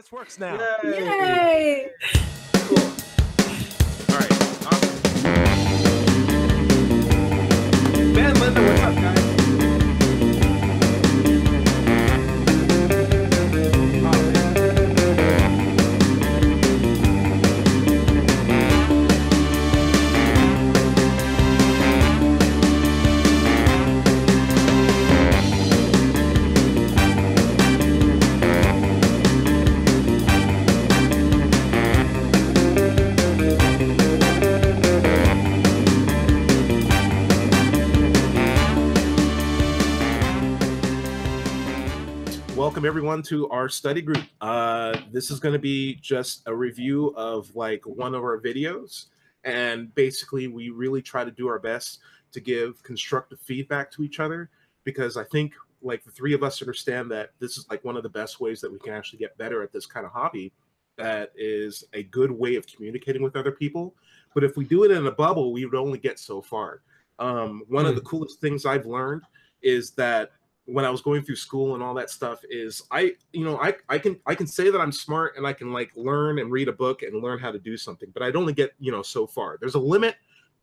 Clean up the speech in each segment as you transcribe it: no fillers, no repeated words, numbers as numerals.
This works now. Yay! Yay! Cool. All right. Awesome. Ben, Linda, what's up, guys? Welcome everyone to our study group. This is going to be just a review of like one of our videos, and basically we really try to do our best to give constructive feedback to each other, because I think like the three of us understand that this is like one of the best ways that we can actually get better at this kind of hobby. That is a good way of communicating with other people. But if we do it in a bubble, we would only get so far. One of the coolest things I've learned is that when I was going through school and all that stuff is I can say that I'm smart and I can like learn and read a book and learn how to do something, but I'd only get, so far. There's a limit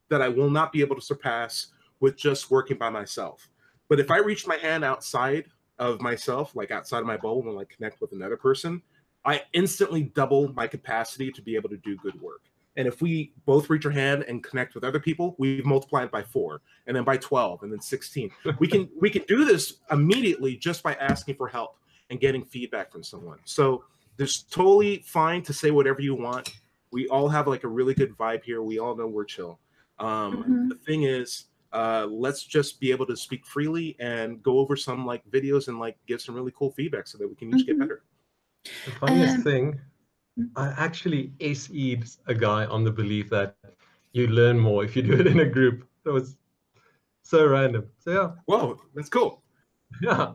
that I will not be able to surpass with just working by myself. But if I reach my hand outside of myself, like outside of my bubble, and like connect with another person, I instantly double my capacity to be able to do good work. And if we both reach our hand and connect with other people, we've multiplied by 4, and then by 12, and then 16. We can do this immediately just by asking for help and getting feedback from someone. So it's totally fine to say whatever you want. We all have like a really good vibe here. We all know we're chill. The thing is, let's just be able to speak freely and go over some like videos and like give some really cool feedback so that we can each get better. The funniest thing, I actually SE'd a guy on the belief that you learn more if you do it in a group. That was so random. So yeah. Whoa, that's cool. Yeah.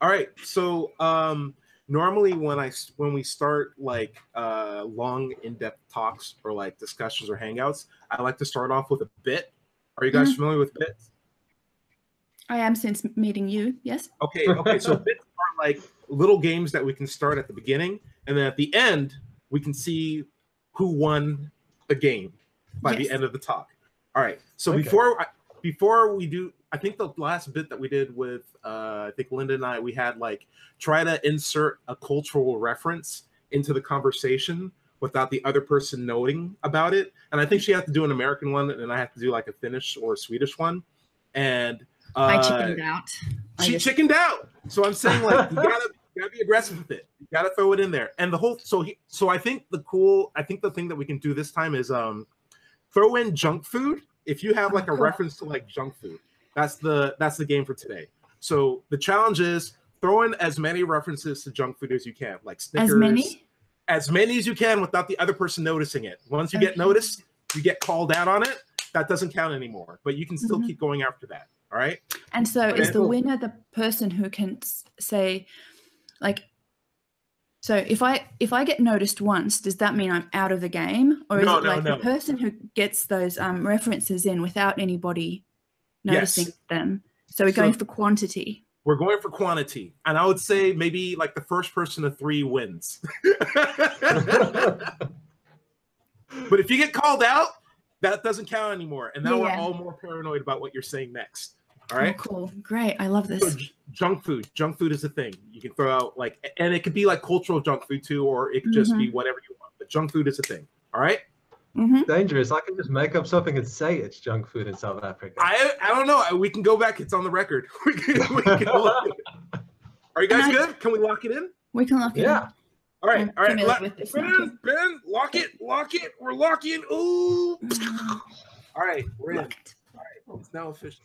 All right. So normally when we start like long in-depth talks or like discussions or hangouts, I like to start off with a bit. Are you guys familiar with bits? I am, since meeting you, yes. Okay. So bits are like little games that we can start at the beginning, and then at the end we can see who won the game by the end of the talk. All right. So before we do, I think the last bit that we did with I think Linda and I, we had like try to insert a cultural reference into the conversation without the other person knowing about it. And I think she had to do an American one, and I have to do like a Finnish or a Swedish one. And I chickened out. She chickened out. So I'm saying like you gotta be aggressive with it. You gotta throw it in there. And the whole so I think the thing that we can do this time is throw in junk food. If you have like a reference to like junk food, that's the game for today. So the challenge is throw in as many references to junk food as you can, like Snickers. As many as you can without the other person noticing it. Once you get noticed, you get called out on it. That doesn't count anymore, but you can still keep going after that. All right. And so is the winner the person who can say, like, so if I get noticed once, does that mean I'm out of the game? Or is it like the person who gets those references in without anybody noticing them? So we're going for quantity. We're going for quantity. And I would say maybe like the first person to 3 wins. But if you get called out, that doesn't count anymore. And now we're all more paranoid about what you're saying next. All right. Oh, cool. Great. I love this. So junk food. Junk food is a thing. You can throw out like, and it could be like cultural junk food too, or it could just be whatever you want. But junk food is a thing. All right. Dangerous. I can just make up something and say it's junk food in South Africa. I don't know. We can go back. It's on the record. we can look at it. Are you guys good? Can we lock it in? We can lock it in. All right. All right. Ben, lock it. We're locking. Ooh. All right. We're in. All right. It's now official.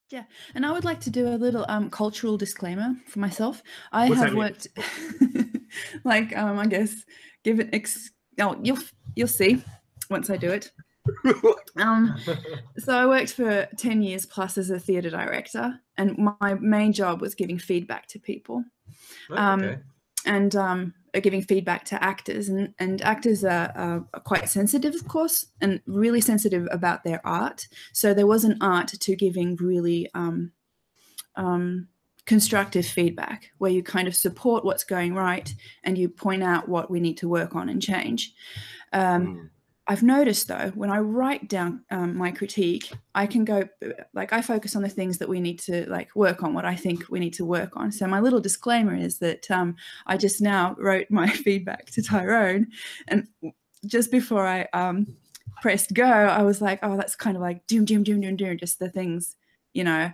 Yeah, and I would like to do a little cultural disclaimer for myself. I have worked, like I guess, give it. You'll see once I do it. So I worked for 10 years plus as a theatre director, and my main job was giving feedback to people, and giving feedback to actors, and actors are quite sensitive, of course, and really sensitive about their art. So there was an art to giving really constructive feedback where you kind of support what's going right and you point out what we need to work on and change. I've noticed, though, when I write down my critique, I can go, like, I focus on the things that we need to, like, work on, what I think we need to work on. So my little disclaimer is that I just now wrote my feedback to Tyrone, and just before I pressed go, I was like, oh, that's kind of like doom, just the things, you know,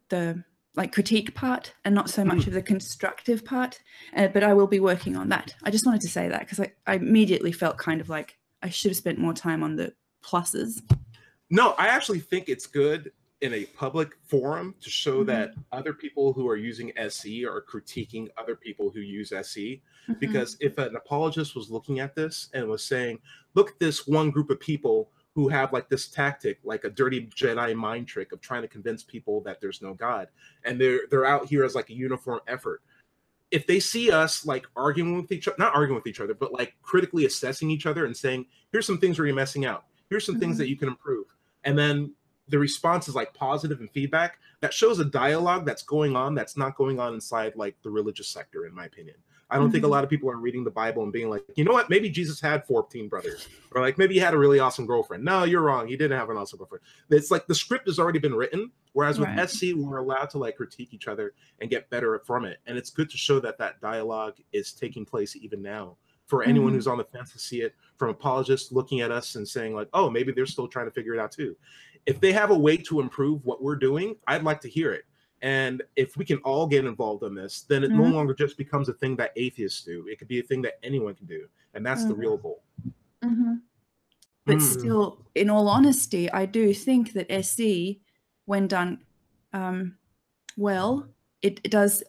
the like critique part and not so much of the constructive part, but I will be working on that. I just wanted to say that because I immediately felt kind of like I should have spent more time on the pluses. No, I actually think it's good in a public forum to show that other people who are using SE are critiquing other people who use SE. Because if an apologist was looking at this and was saying, look at this one group of people who have like this tactic, like a dirty Jedi mind trick of trying to convince people that there's no God, and they're out here as like a uniform effort. If they see us like arguing with each other, not arguing with each other, but like critically assessing each other and saying, here's some things where you're messing out, here's some things that you can improve, and then the response is like positive and feedback, that shows a dialogue that's going on that's not going on inside like the religious sector, in my opinion. I don't think a lot of people are reading the Bible and being like, you know what, maybe Jesus had 14 brothers, or like maybe he had a really awesome girlfriend. No, you're wrong. He didn't have an awesome girlfriend. It's like the script has already been written, whereas with SC, we're allowed to like critique each other and get better from it. And it's good to show that that dialogue is taking place even now for anyone who's on the fence to see it, from apologists looking at us and saying like, oh, maybe they're still trying to figure it out too. If they have a way to improve what we're doing, I'd like to hear it. And if we can all get involved in this, then it no longer just becomes a thing that atheists do. It could be a thing that anyone can do. And that's the real goal. But still, in all honesty, I do think that SE, when done well, it does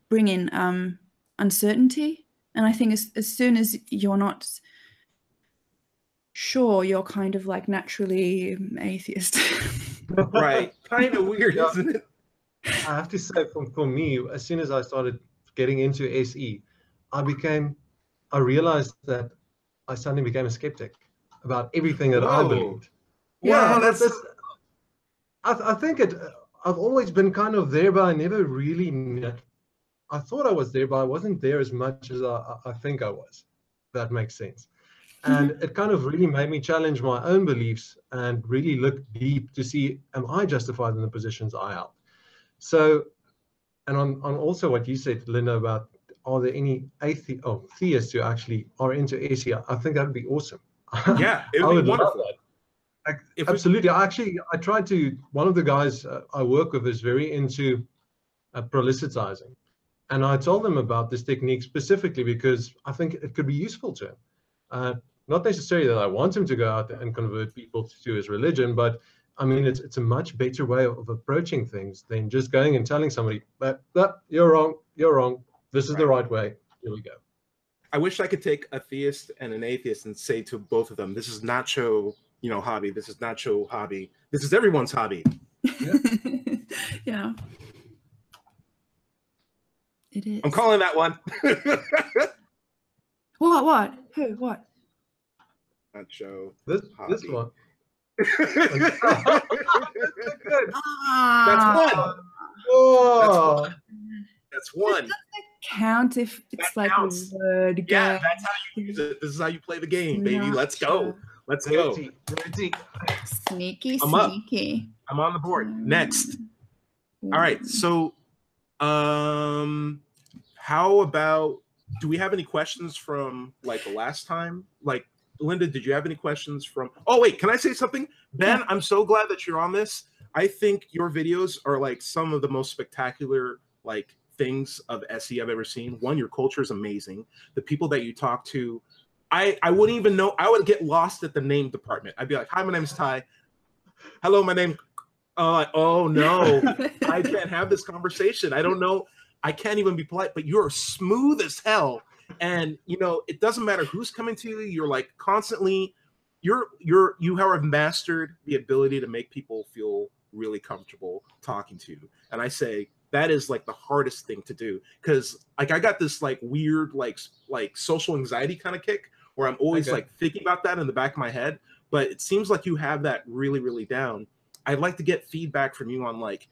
bring in uncertainty. And I think as soon as you're not sure, you're kind of like naturally atheist. Right. Kind of weird, isn't it? I have to say, for me, as soon as I started getting into SE, I realized that I suddenly became a skeptic about everything that I believed. Yeah, I think I've always been kind of there, but I never really, I thought I was there, but I wasn't there as much as I think I was. If that makes sense. And it kind of really made me challenge my own beliefs and really look deep to see, am I justified in the positions I held? So, and on also what you said, Linda, about are there any theists who actually are into SE? I think that would be awesome. Yeah, it would be wonderful. Absolutely. I tried to, one of the guys I work with is very into prolicitizing. And I told them about this technique specifically because I think it could be useful to him. Not necessarily that I want him to go out and convert people to his religion, but I mean, it's a much better way of approaching things than just going and telling somebody, you're wrong, this is the right way, here we go. I wish I could take a theist and an atheist and say to both of them, this is not your hobby, this is not your hobby, this is everyone's hobby. Yeah. It is. I'm calling that one. What? Who? What? Not show. This one. That's one. Oh. That's one. It doesn't count if it's that like counts. a word. Yeah, that's how you use it. This is how you play the game, baby. Let's go. Let's go. Sneaky, I'm up. sneaky. I'm on the board. Next. All right. So, how about, do we have any questions from like the last time? Like, Linda, did you have any questions from, oh wait, can I say something? Ben, I'm so glad that you're on this. I think your videos are like some of the most spectacular like things of SE I've ever seen. One, your culture is amazing. The people that you talk to, I wouldn't even know, I would get lost at the name department. I'd be like, hi, my name's Ty. Hello, my name, oh no, I can't have this conversation. I don't know. I can't even be polite, but you're smooth as hell. And it doesn't matter who's coming to you. You're like constantly, you have mastered the ability to make people feel really comfortable talking to you. And I say that is like the hardest thing to do, because like I got this like weird like social anxiety kind of kick where I'm always like thinking about that in the back of my head. But it seems like you have that really, really down. I'd like to get feedback from you on like,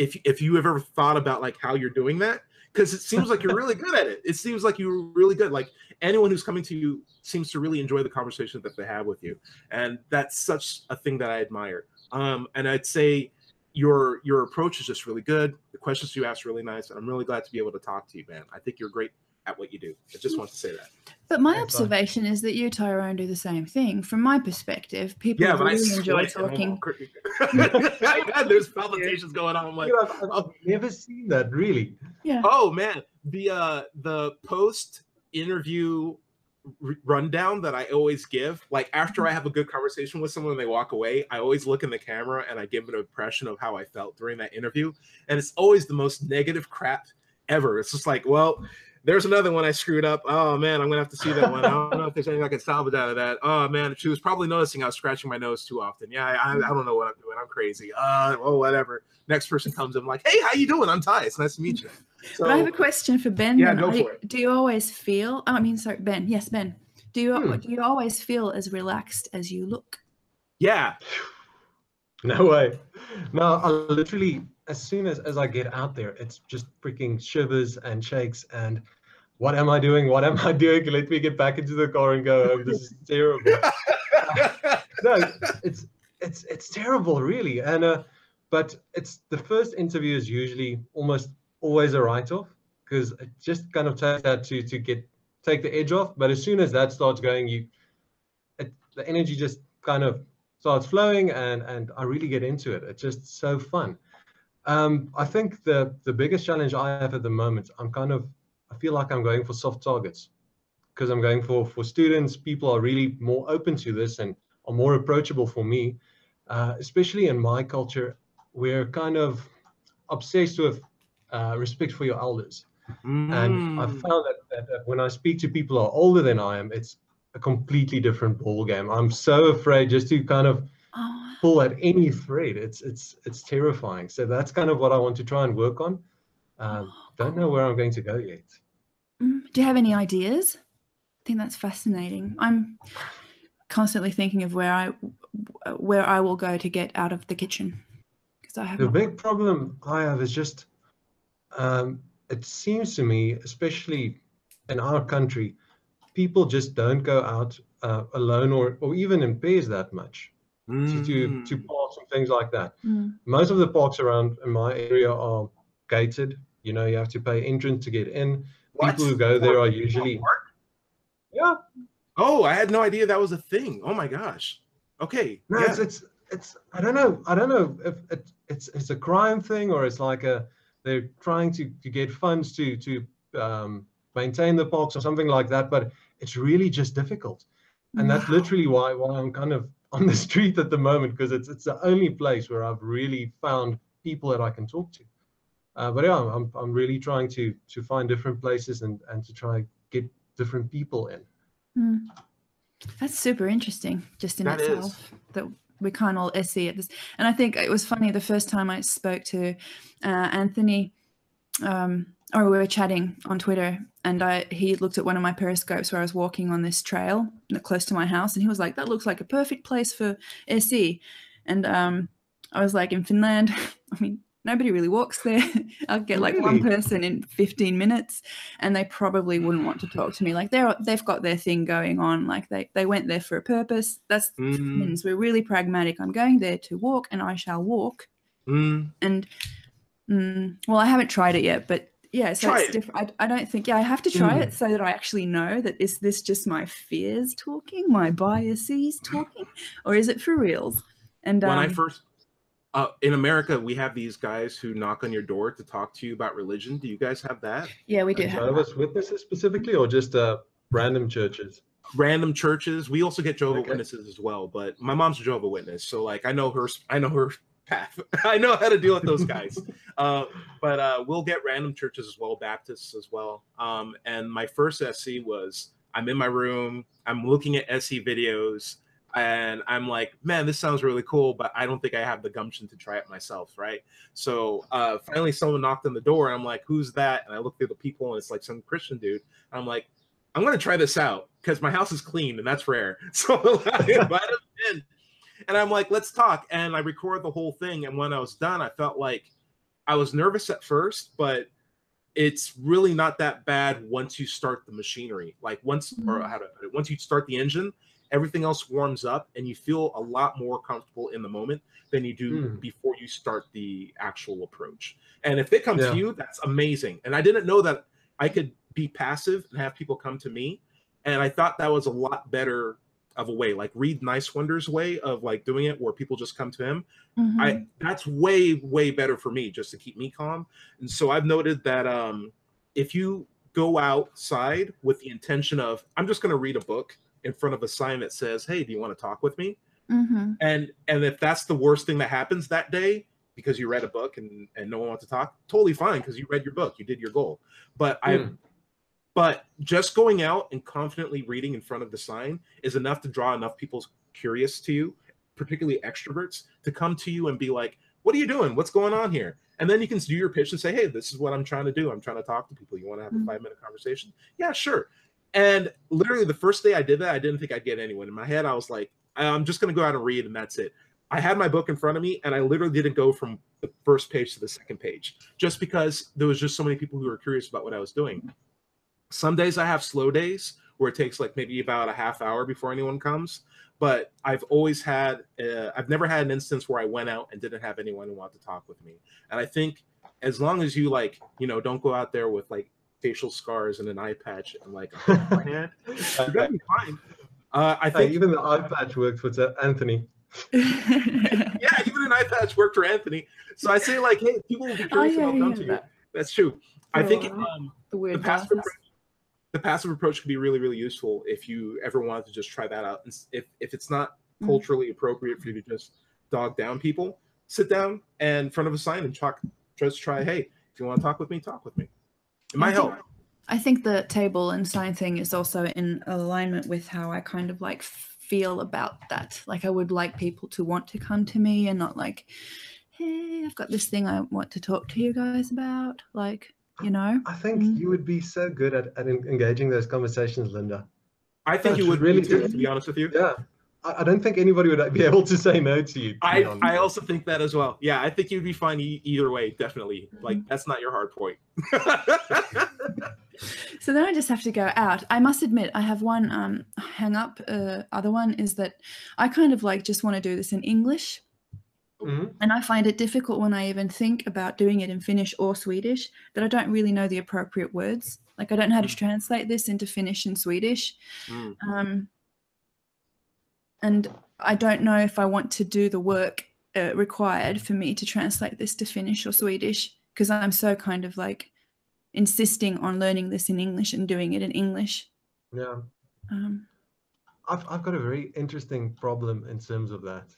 if you have ever thought about like how you're doing that, because it seems like you're really good at it. It seems like you're really good. Like anyone who's coming to you seems to really enjoy the conversation that they have with you, and that's such a thing that I admire. And I'd say your approach is just really good. The questions you ask are really nice, and I'm really glad to be able to talk to you, man. I think you're great at what you do. I just want to say that. But my observation is that you, Tyrone, do the same thing. From my perspective, people really enjoy talking. There's palpitations going on. I'm like, I've never seen that, really. Yeah. Oh man, the post interview rundown that I always give, like after I have a good conversation with someone and they walk away, I always look in the camera and I give an impression of how I felt during that interview, and it's always the most negative crap ever. It's just like, well, there's another one I screwed up. Oh man, I'm gonna have to see that one. I don't know if there's anything I can salvage out of that. Oh man, she was probably noticing I was scratching my nose too often. Yeah, I don't know what I'm doing. I'm crazy. Oh, whatever. Next person comes in, I'm like, hey, how you doing? I'm Ty. It's nice to meet you. So, but I have a question for Ben. Yeah, go for it. Do you always feel? Oh, I mean, sorry, Ben. Yes, Ben. Do you always feel as relaxed as you look? Yeah. No way. No, I literally, as soon as I get out there, it's just freaking shivers and shakes and what am I doing? What am I doing? Let me get back into the car and go home. This is terrible. No, it's terrible, really. And but it's the first interview is usually almost always a write-off, because it just kind of takes that to take the edge off. But as soon as that starts going, the energy just kind of starts flowing, and I really get into it. It's just so fun. I think the biggest challenge I have at the moment, I feel like I'm going for soft targets, because I'm going for students. People are really more open to this and are more approachable for me, especially in my culture. We're kind of obsessed with respect for your elders. And I found that when I speak to people who are older than I am, it's a completely different ball game. I'm so afraid just to kind of pull at any thread. It's terrifying. So that's kind of what I want to try and work on. Don't know where I'm going to go yet. Do you have any ideas? I think that's fascinating. I'm constantly thinking of where I will go to get out of the kitchen, because I have the big problem I have is just it seems to me, especially in our country, people just don't go out alone or even in pairs that much to parks and things like that. Most of the parks around in my area are gated. You know, you have to pay entrance to get in. What? People who go there are usually yeah. Oh, I had no idea that was a thing. Oh my gosh. Okay. No, yeah. it's I don't know if it's a crime thing, or it's like they're trying to get funds to maintain the parks or something like that, but it's really just difficult. And that's literally why I'm kind of on the street at the moment, because it's the only place where I've really found people that I can talk to. But yeah, I'm really trying to find different places and to try get different people in. That's super interesting, just in itself, that we can't all SE at this. And I think it was funny the first time I spoke to Anthony, or we were chatting on Twitter, and he looked at one of my periscopes where I was walking on this trail close to my house, and he was like, that looks like a perfect place for SE. And I was like, in Finland, I mean, nobody really walks there. I'll get like one person in 15 minutes, and they probably wouldn't want to talk to me. Like they've got their thing going on. Like they went there for a purpose. That's Finns. We're really pragmatic. I'm going there to walk, and I shall walk. And well, I haven't tried it yet, but yeah, so it's different. I don't think, I have to try it so that I actually know that is this just my fears talking, my biases talking, or is it for reals? And when I first in America, we have these guys who knock on your door to talk to you about religion. Do you guys have that? Yeah, we do have Jehovah's Witnesses specifically, or just random churches? Random churches. We also get Jehovah's Witnesses as well, but my mom's a Jehovah's Witness, so like I know her path. I know how to deal with those guys. But we'll get random churches as well, Baptists as well. And my first SC was, I'm in my room, I'm looking at SC videos, and I'm like, man, this sounds really cool, but I don't think I have the gumption to try it myself, right? So finally someone knocked on the door, and I'm like, who's that? And I look through the people, and it's like some Christian dude. I'm like, I'm going to try this out, because my house is clean, and that's rare. So I invite him in. And I'm like, let's talk. And I record the whole thing. And when I was done, I felt like I was nervous at first, but it's really not that bad once you start the machinery. Like once you start the engine, everything else warms up and you feel a lot more comfortable in the moment than you do before you start the actual approach. And if they come to you, that's amazing. And I didn't know that I could be passive and have people come to me. And I thought that was a lot better of a way, like Reed Nicewander's way of like doing it, where people just come to him. That's way better for me, just to keep me calm. And so I've noted that if you go outside with the intention of, I'm just going to read a book in front of a sign that says, hey, do you want to talk with me? And if that's the worst thing that happens that day, because you read a book and no one wants to talk, totally fine, because you read your book, you did your goal. But just going out and confidently reading in front of the sign is enough to draw enough people curious to you, particularly extroverts, to come to you and be like, what are you doing? What's going on here? And then you can do your pitch and say, hey, this is what I'm trying to do. I'm trying to talk to people. You want to have a 5-minute conversation? Yeah, sure. And literally the first day I did that, I didn't think I'd get anyone. In my head, I was like, I'm just going to go out and read, and that's it. I had my book in front of me, and I literally didn't go from the first page to the second page, just because there was just so many people who were curious about what I was doing. Some days I have slow days where it takes like maybe about a half hour before anyone comes. But I've always had, I've never had an instance where I went out and didn't have anyone who wanted to talk with me. And I think as long as you like, you know, don't go out there with like facial scars and an eye patch and like a hook in my hand, you're gonna be fine. I think even the eye patch worked for Anthony. Yeah, even an eye patch worked for Anthony. So I say like, hey, people will be curious about come to you. That's true. I think the passive approach can be really useful if you ever wanted to just try that out. And if it's not culturally appropriate for you to just dog down people, sit down and in front of a sign and just try, hey, if you want to talk with me, talk with me. It might help. I think the table and sign thing is also in alignment with how I kind of like feel about that. Like I would like people to want to come to me and not like, hey, I've got this thing I want to talk to you guys about. Like, you know, I think you would be so good at engaging those conversations, Linda. I think you would really too, to be honest with you. Yeah. I don't think anybody would be able to say no to you. I also think that as well. Yeah, I think you'd be fine either way, definitely. Like, that's not your hard point. So then I just have to go out. I must admit, I have one hang up. Other one is that I kind of like just want to do this in English. And I find it difficult when I even think about doing it in Finnish or Swedish that I don't really know the appropriate words. Like I don't know how to translate this into Finnish and Swedish. And I don't know if I want to do the work required for me to translate this to Finnish or Swedish, because I'm so kind of like insisting on learning this in English and doing it in English. Yeah. I've got a very interesting problem in terms of that.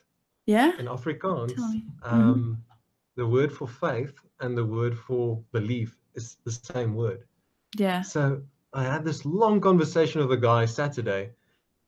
Yeah. In Afrikaans, the word for faith and the word for belief is the same word. Yeah. So I had this long conversation with a guy Saturday,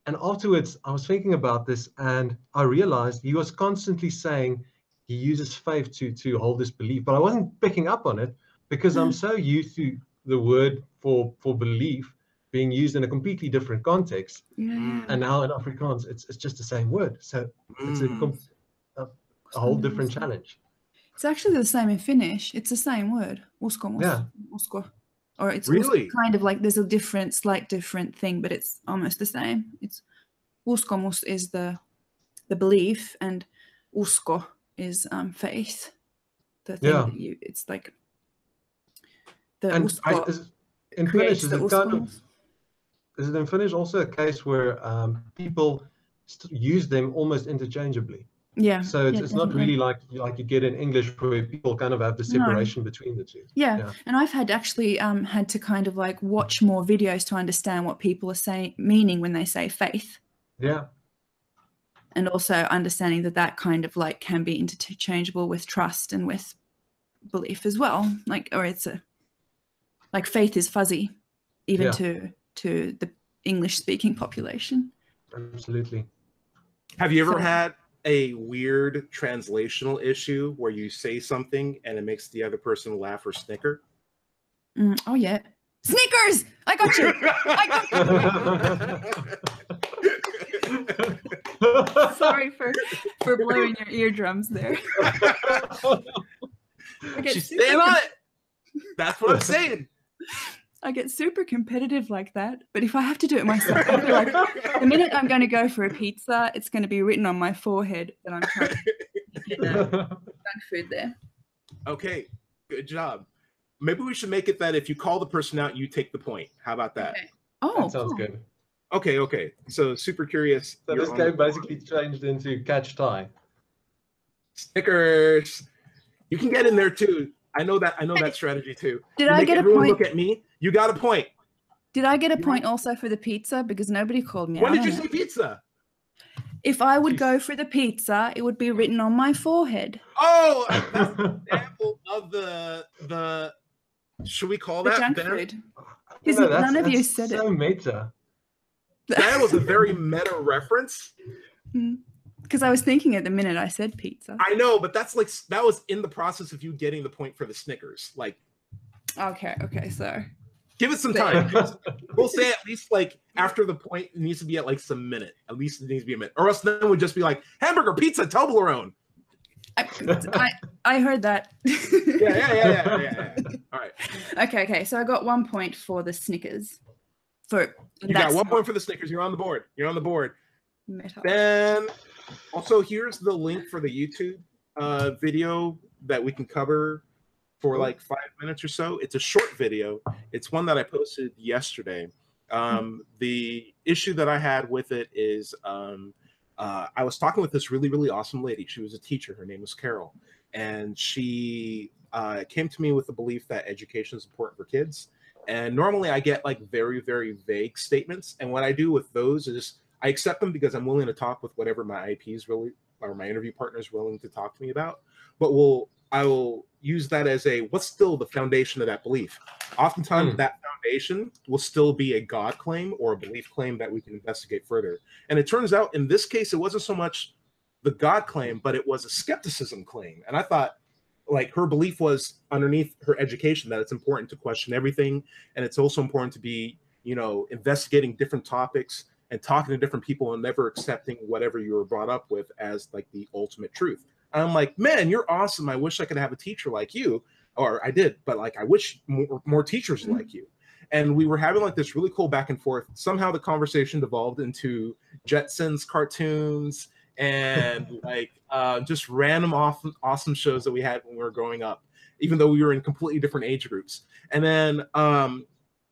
and afterwards I was thinking about this, and I realized he was constantly saying he uses faith to hold this belief, but I wasn't picking up on it because I'm so used to the word for belief being used in a completely different context. And now in Afrikaans, it's just the same word. So it's a whole different challenge. It's actually the same in Finnish. It's the same word. Uskomus. Yeah. Usko. Or it's really kind of like there's a slight different thing, but it's almost the same. It's uskomus is the belief, and usko is faith. The thing that it's like the and usko in Finnish, is it in Finnish also a case where people use them almost interchangeably? Yeah. So it's not really like you get in English where people kind of have the separation between the two. Yeah. And I've had had to kind of like watch more videos to understand what people are meaning when they say faith. Yeah. And also understanding that kind of like can be interchangeable with trust and with belief as well. Like, or it's like faith is fuzzy, even to the English speaking population. Absolutely. Have you ever had a weird translational issue where you say something and it makes the other person laugh or snicker? Oh yeah. Snickers! I got you! Sorry for blowing your eardrums there. She's staying on it. That's what I'm saying. I get super competitive like that, but if I have to do it myself, I feel like the minute I'm going to go for a pizza, it's going to be written on my forehead that I'm trying to get junk food there. Okay, good job. Maybe we should make it that if you call the person out, you take the point. How about that? Okay. Oh, that sounds good. Okay. So super curious. So this game basically changed into catch tie. Snickers. You can get in there too. I know that strategy too. Did I get a point? Look at me. You got a point. Did I get a point also for the pizza? Because nobody called me out. When did you say pizza? If I would go for the pizza, it would be written on my forehead. Oh, that's an example of the. Should we call that junk food? Because none of you said it. So meta. That was a very meta reference. Because I was thinking at the minute I said pizza. I know, but that was in the process of you getting the point for the Snickers. Like, okay, so give it some time. We'll say at least like after the point, it needs to be at like some minute. At least it needs to be a minute, or else then it would just be like hamburger, pizza, Toblerone. I heard that. Yeah. All right. Okay. So I got 1 point for the Snickers. You got 1 point for the Snickers. You're on the board. Meta. Then also here's the link for the YouTube video that we can cover for like 5 minutes or so. It's a short video. It's one that I posted yesterday. The issue that I had with it is I was talking with this really, really awesome lady. She was a teacher. Her name was Carol. And she came to me with the belief that education is important for kids. And normally I get like very, very vague statements. And what I do with those is I accept them because I'm willing to talk with whatever my IP is really, or my interview partner is willing to talk to me about. But I will use that as what's still the foundation of that belief. Oftentimes that foundation will still be a God claim or a belief claim that we can investigate further. And it turns out in this case, it wasn't so much the God claim, but it was a skepticism claim. And I thought like her belief was underneath her education that it's important to question everything. And it's also important to be, investigating different topics and talking to different people and never accepting whatever you were brought up with as like the ultimate truth. And I'm like, man, you're awesome. I wish I could have a teacher like you, or I did, but like, I wish more teachers like you. And we were having like this really cool back and forth. Somehow the conversation devolved into Jetsons cartoons and like just random awesome shows that we had when we were growing up, even though we were in completely different age groups. And then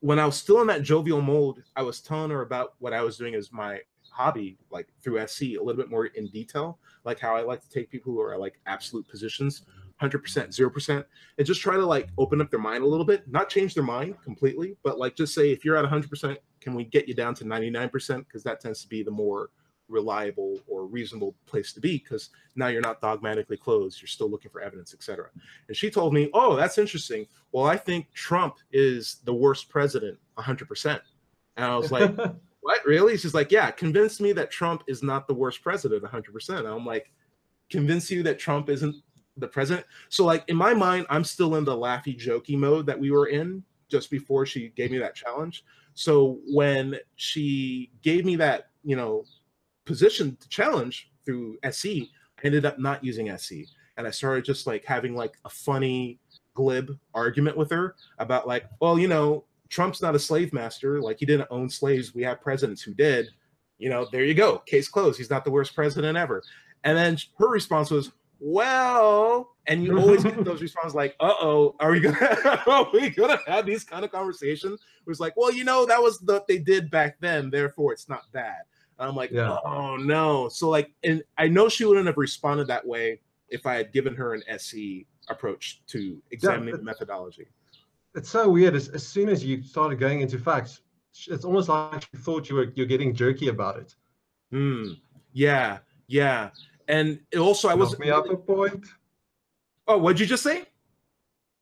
when I was still in that jovial mold, I was telling her about what I was doing as my hobby, like through SC, a little bit more in detail, like how I like to take people who are like absolute positions, 100%, 0%, and just try to like open up their mind a little bit, not change their mind completely, but like just say, if you're at 100%, can we get you down to 99%? Because that tends to be the more reliable or reasonable place to be, because now you're not dogmatically closed, you're still looking for evidence, etc. And she told me, oh, that's interesting. Well, I think Trump is the worst president 100%. And I was like, what, really? She's like, yeah, convince me that Trump is not the worst president 100%. And I'm like, convince you that Trump isn't the president? So like in my mind, I'm still in the laughy jokey mode that we were in just before she gave me that challenge. So when she gave me that, position to challenge through SC, I ended up not using SC. And I started just like having like a funny, glib argument with her about like, well, Trump's not a slave master. Like he didn't own slaves. We have presidents who did. There you go. Case closed. He's not the worst president ever. And then her response was, well, and you always get those responses like, uh-oh, are we gonna have these kind of conversations? It was like, well, that was what they did back then. Therefore, it's not bad. And I'm like, oh no. So like, and I know she wouldn't have responded that way if I had given her an SE approach to examining the methodology. It's so weird. As soon as you started going into facts, it's almost like you thought you're getting jerky about it. Yeah. And it also, I was me up a point. Oh, what'd you just say?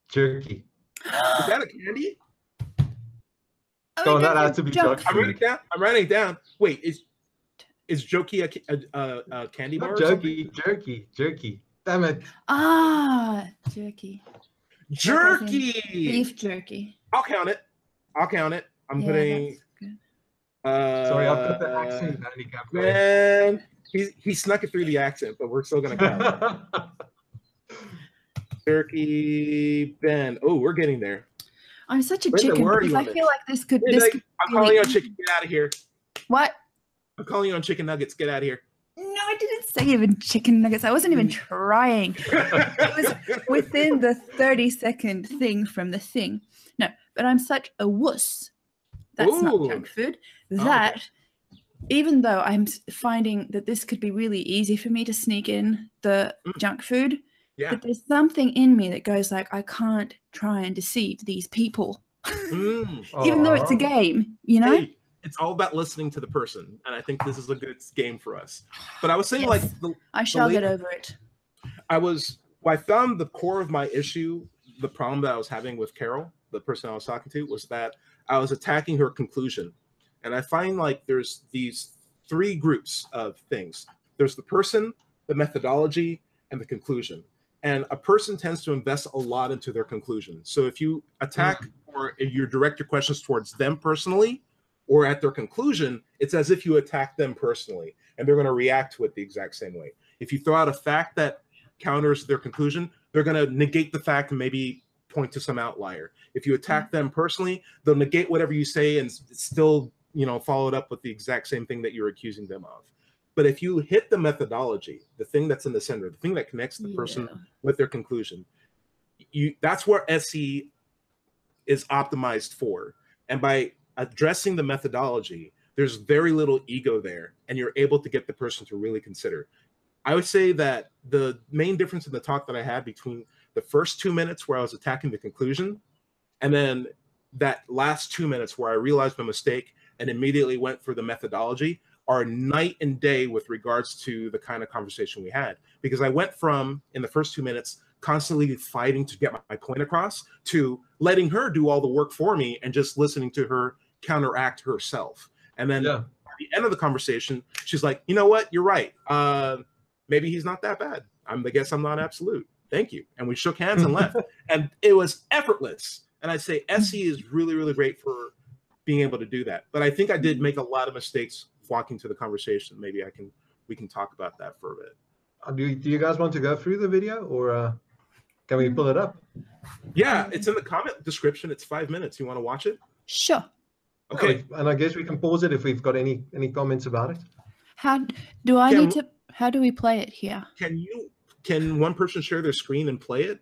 Jerky. Is that a candy? So that has to be junk. I'm writing it down. Wait, is jokey a candy bar? Jerky. Damn it. Jerky. Jerky. Beef jerky. I'll count it. I'm putting. Sorry, I've got the accent handicap. Man, he snuck it through the accent, but we're still gonna count it. Turkey, Ben. Oh, we're getting there. I'm such a Linda, chicken where are because you I on feel this? like this could. Linda, This could I'm calling you on chicken. Get out of here. What? I'm calling you on chicken nuggets. Get out of here. No, I didn't say even chicken nuggets. I wasn't even trying. It was within the 30-second thing from the thing. No, but I'm such a wuss. That's not junk food. That even though I'm finding that this could be really easy for me to sneak in the junk food, but there's something in me that goes like, I can't try and deceive these people. Even though it's a game, you know? Hey, it's all about listening to the person. And I think this is a good game for us. But I was saying I shall get over it. I found the core of my issue, the problem that I was having with Carol, the person I was talking to, was that I was attacking her conclusion. And I find like there's these three groups of things. There's the person, the methodology, and the conclusion. And a person tends to invest a lot into their conclusion. So if you attack or if you direct your questions towards them personally or at their conclusion, it's as if you attack them personally, and they're going to react to it the exact same way. If you throw out a fact that counters their conclusion, they're going to negate the fact and maybe point to some outlier. If you attack them personally, they'll negate whatever you say and still, follow it up with the exact same thing that you're accusing them of. But if you hit the methodology, the thing that's in the center, the thing that connects the person with their conclusion, that's where SE is optimized for. And by addressing the methodology, there's very little ego there, and you're able to get the person to really consider. I would say that the main difference in the talk that I had between the first 2 minutes where I was attacking the conclusion and then that last 2 minutes where I realized my mistake and immediately went for the methodology are night and day with regards to the kind of conversation we had. Because I went from, in the first 2 minutes, constantly fighting to get my point across to letting her do all the work for me and just listening to her counteract herself. And then at the end of the conversation, she's like, you know what? You're right. Maybe he's not that bad. I guess I'm not absolute. Thank you. And we shook hands and left. And it was effortless. And I'd say SE is really, really great for being able to do that. But I think I did make a lot of mistakes walking to the conversation. Maybe we can talk about that for a bit. Do you guys want to go through the video, or can we pull it up? Yeah, it's in the comment description. It's 5 minutes. You want to watch it? Sure. Okay. And I guess we can pause it if we've got any comments about it. How do we play it here? Can one person share their screen and play it?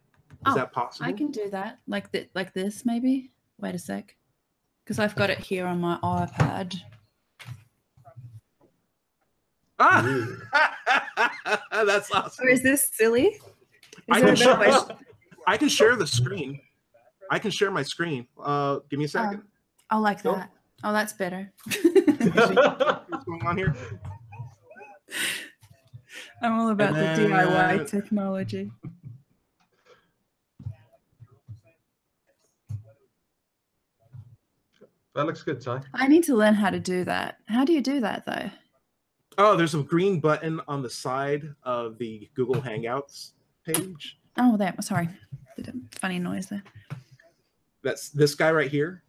Is that possible? I can do that. Like this, maybe. Wait a sec. Because I've got it here on my iPad. That's awesome. Or is this silly? I can share the screen. I can share my screen. Give me a second. I like that. Oh, that's better. What's going on here? I'm all about the DIY technology. That looks good, Ty. I need to learn how to do that. How do you do that, though? Oh, there's a green button on the side of the Google Hangouts page. Oh, there. Sorry. Did a funny noise there. That's this guy right here.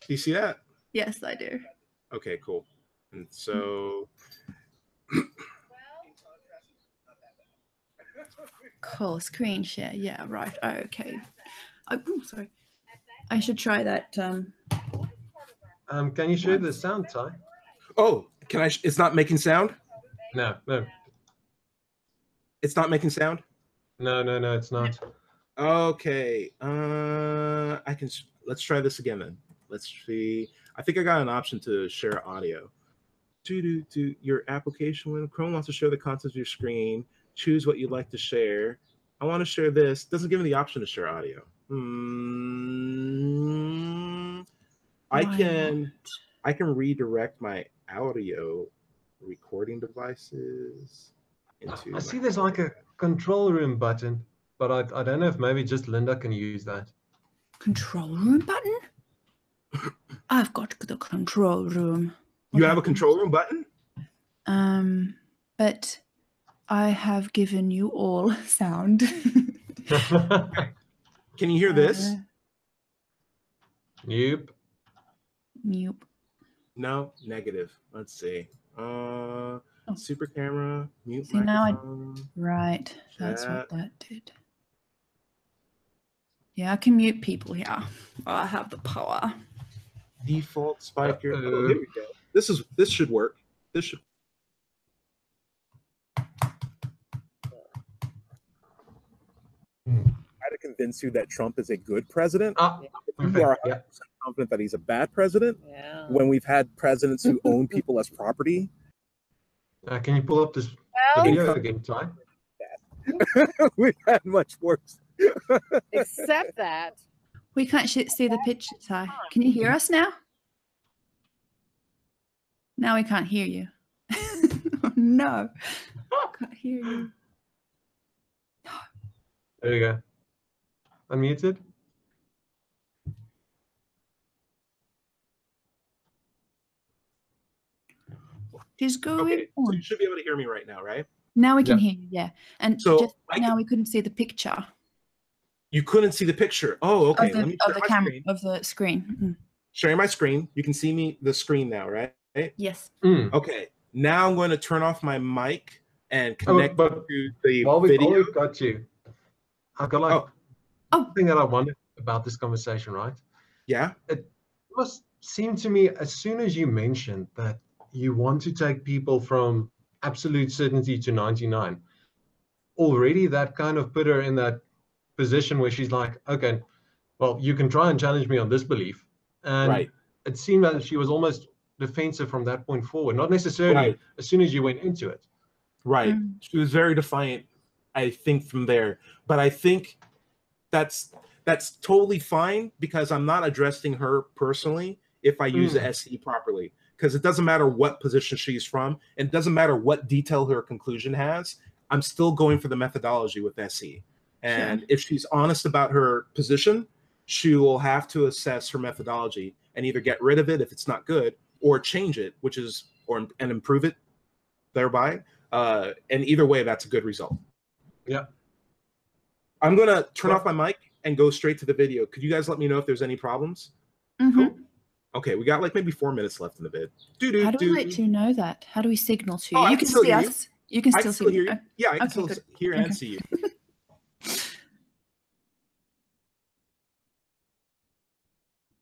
Do you see that? Yes, I do. Okay, cool. And so... Cool. Screen share. Yeah, right. Okay. Oh, sorry. I should try that. Can you share the sound, Ty? Oh, can I? It's not making sound? No. It's not making sound? No, it's not. Okay. Let's try this again then. Let's see. I think I got an option to share audio. Your application, when Chrome wants to show the contents of your screen, choose what you'd like to share. I want to share this. Doesn't give me the option to share audio. I can redirect my audio recording devices into. I see there's like a control room button, but I don't know if maybe just Linda can use that. Control room button? I've got the control room. You have a control room button? But I have given you all sound. Can you hear this? Nope. No, negative. Let's see. Super camera, mute see, microphone. right. That's what that did. Yeah, I can mute people here. I have the power. Default speaker. Oh, here we go. This should work. This should. Try to convince you that Trump is a good president. You are confident that he's a bad president. Yeah. When we've had presidents who own people as property. Can you pull up this video again, Ty? We've had much worse. Except that we can't see the picture, Ty. Can you hear us now? Now we can't hear you. Oh, no, I can't hear you. There you go. Unmuted. Just go Okay, on. so you should be able to hear me right now, right? Now we can hear you, yeah. And So just now we couldn't see the picture. You couldn't see the picture. Oh, okay. Of the camera, of the screen. Mm. Sharing my screen. You can see the screen now, right? Yes. Okay. Now I'm going to turn off my mic and connect to the while video. We've got you. I've got something that I wondered about this conversation, right? Yeah. It must seem to me, as soon as you mentioned that you want to take people from absolute certainty to 99, already that kind of put her in that position where she's like, okay, well, you can try and challenge me on this belief. And it seemed that she was almost defensive from that point forward, not necessarily as soon as you went into it. Right. She was very defiant, I think, from there. But I think that's totally fine, because I'm not addressing her personally if I use the SE properly. Because it doesn't matter what position she's from, and it doesn't matter what detail her conclusion has. I'm still going for the methodology with SE. And if she's honest about her position, she will have to assess her methodology and either get rid of it if it's not good, or change it, and improve it thereby. And either way, that's a good result. Yeah. I'm going to turn off my mic and go straight to the video. Could you guys let me know if there's any problems? Cool. Okay, we got like maybe 4 minutes left in the vid. How do we let you know that? How do we signal to you? Oh, You can see us. You can still see you. you. Yeah, I can still hear and see you.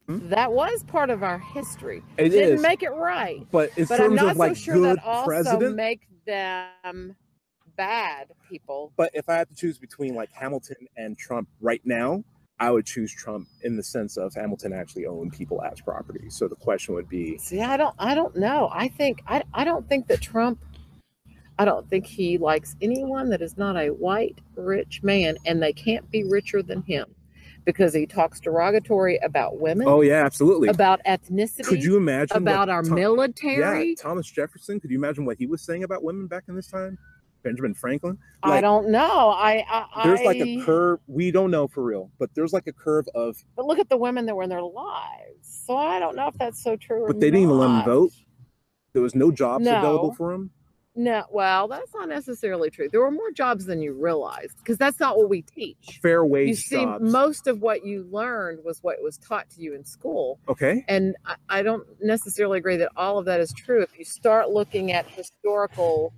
that was part of our history. It Didn't is. make it right. But in I'm terms not of like so sure good that also president, make them bad people. but if I had to choose between like Hamilton and Trump right now, I would choose Trump in the sense of Hamilton actually owned people as property. So the question would be, See, I don't know. I don't think that Trump, I don't think he likes anyone that is not a white, rich man, and they can't be richer than him, because he talks derogatory about women. oh yeah, absolutely. About ethnicity. Could you imagine about our military? Yeah, Thomas Jefferson. Could you imagine what he was saying about women back in this time? Benjamin Franklin. I don't know. There's like a curve. We don't know for real, but there's like a curve of. But look at the women that were in their lives. So I don't know if that's so true. But they didn't even let them vote. There was no jobs available for them. No, well, that's not necessarily true. There were more jobs than you realized, because that's not what we teach. Fair wage You see, jobs. most of what you learned was what was taught to you in school. Okay. And I don't necessarily agree that all of that is true. If you start looking at historical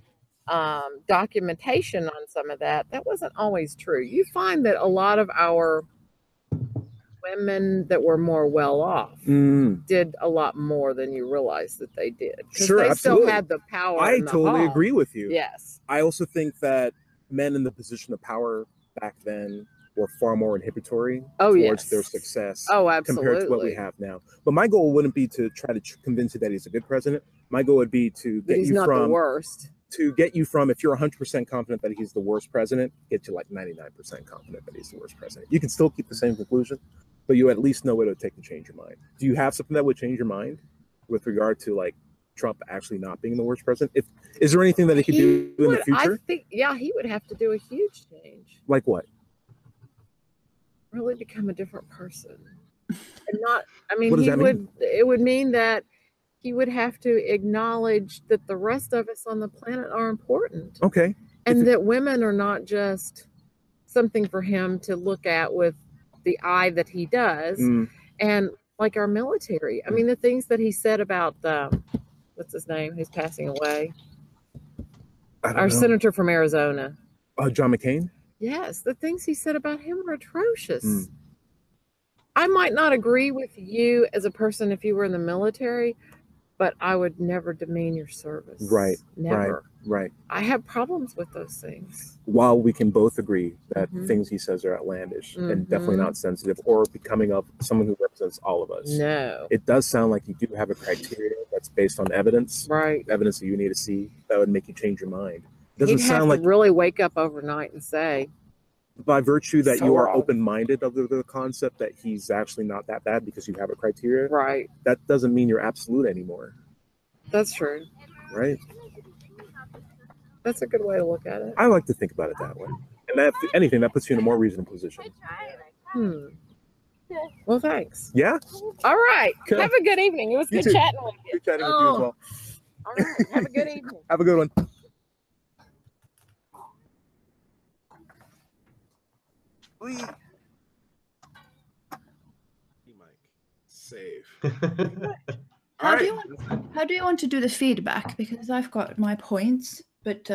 documentation on some of that, that wasn't always true. You find that a lot of our women that were more well off did a lot more than you realize that they did. Sure, they absolutely. still had the power. I and the totally hall. agree with you. Yes. I also think that men in the position of power back then were far more inhibitory towards their success compared to what we have now. But my goal wouldn't be to try to convince you that he's a good president. My goal would be to get he's you not from the worst. To get you from, if you're 100% confident that he's the worst president, get to like 99% confident that he's the worst president. You can still keep the same conclusion, but you at least know what it would take to change your mind. Do you have something that would change your mind with regard to like Trump actually not being the worst president? Is there anything that he could do in the future? I think, he would have to do a huge change. Like what? Really become a different person. And not, I mean, What does that mean? It would mean that he would have to acknowledge that the rest of us on the planet are important. Okay. And that women are not just something for him to look at with the eye that he does. And like our military, I mean, the things that he said about what's his name, who's passing away? Our senator from Arizona. John McCain? Yes, the things he said about him are atrocious. I might not agree with you as a person if you were in the military, but I would never demean your service. Right. Never. Right. I have problems with those things. While we can both agree that things he says are outlandish and definitely not sensitive or becoming of someone who represents all of us. No. It does sound like you do have a criteria that's based on evidence. Right. Evidence that you need to see that would make you change your mind. It doesn't He'd sound have like to really wake up overnight and say, by virtue that So you are wrong. open-minded of the concept that he's actually not that bad because you have a criteria. right. That doesn't mean you're absolute anymore. That's true. Right. That's a good way to look at it. I like to think about it that way. And that, if anything, that puts you in a more reasonable position. Well, thanks. Yeah? All right. Okay. Have a good evening. It was You good too. chatting with you. Good chatting with you as well. All right. Have a good evening. Have a good one. Save. How do you want to do the feedback? Because I've got my points, but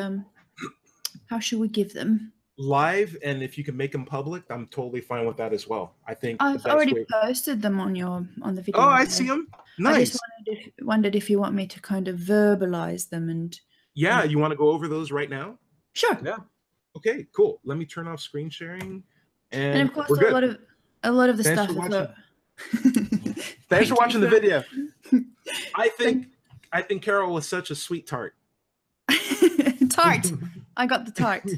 how should we give them? Live, and if you can make them public, I'm totally fine with that as well. I think the I've best already way- posted them on the video. Oh, I see them. I Nice. just wondered if you want me to kind of verbalize them and. Yeah, you want to go over those right now? Sure. Yeah. Okay, cool. Let me turn off screen sharing, And of course, we're good. a lot of the Thanks stuff. for is watching. Thanks Thanks for watching the video. I think Carol was such a sweet tart. Tart. I got the tart.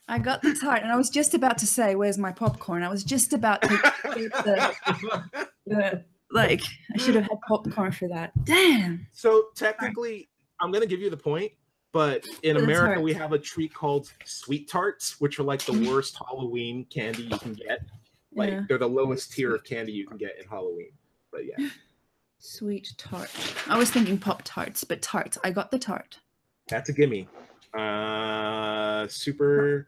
I got the tart, and I was just about to say, "Where's my popcorn?" I was just about to like. I should have had popcorn for that. Damn. So technically, I'm gonna give you the point, but in That's America, hard. we have a treat called sweet tarts, which are like the worst Halloween candy you can get. Like Yeah. they're the lowest tier of candy you can get in Halloween. But yeah, Sweet tart. I was thinking pop tarts, but tart. I got the tart. that's a gimme. Super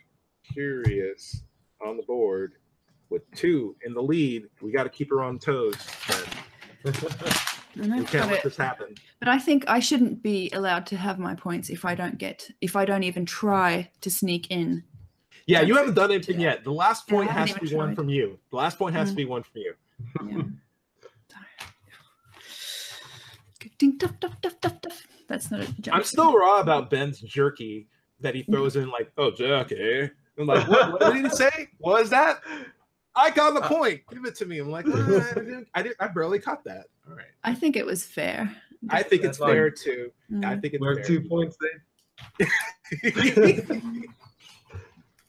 curious on the board with 2 in the lead. We got to keep her on toes. And We I've can't got let it. this happen. But I think I shouldn't be allowed to have my points if I don't even try to sneak in. Yeah, you haven't done anything Yeah. yet. The last Yeah, I point haven't has to be even one tried. from you. The last point has to be one from you. Yeah. Ding, duff, duff, duff, duff, duff. That's not a jump. I'm still raw about Ben's jerky that he throws in like, oh, jerky. I'm like, what did he say? What was that? I got the point. Give it to me. I'm like, I barely caught that. All right. I think it was fair. I think it's That's fair too. Mm. I think it's We're fair. 2 points there.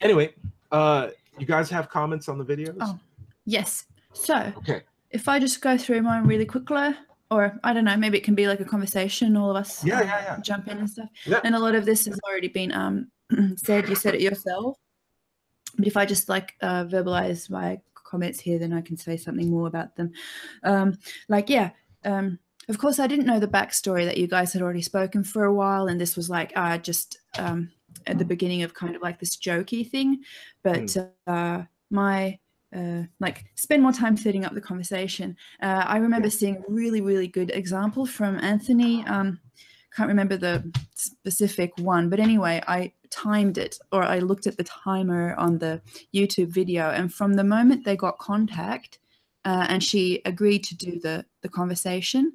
Anyway, you guys have comments on the videos? Oh. Yes. So Okay. if I just go through mine really quickly, or I don't know, maybe it can be like a conversation, all of us Yeah. jump in and stuff. Yeah. And a lot of this has already been said. You said it yourself. But if I just like verbalize my comments here, then I can say something more about them. Of course, I didn't know the backstory that you guys had already spoken for a while, and this was like just at the beginning of kind of like this jokey thing. But spend more time setting up the conversation. I remember seeing a really, really good example from Anthony. Can't remember the specific one, but anyway, I timed it, or I looked at the timer on the YouTube video, and from the moment they got contact and she agreed to do the conversation,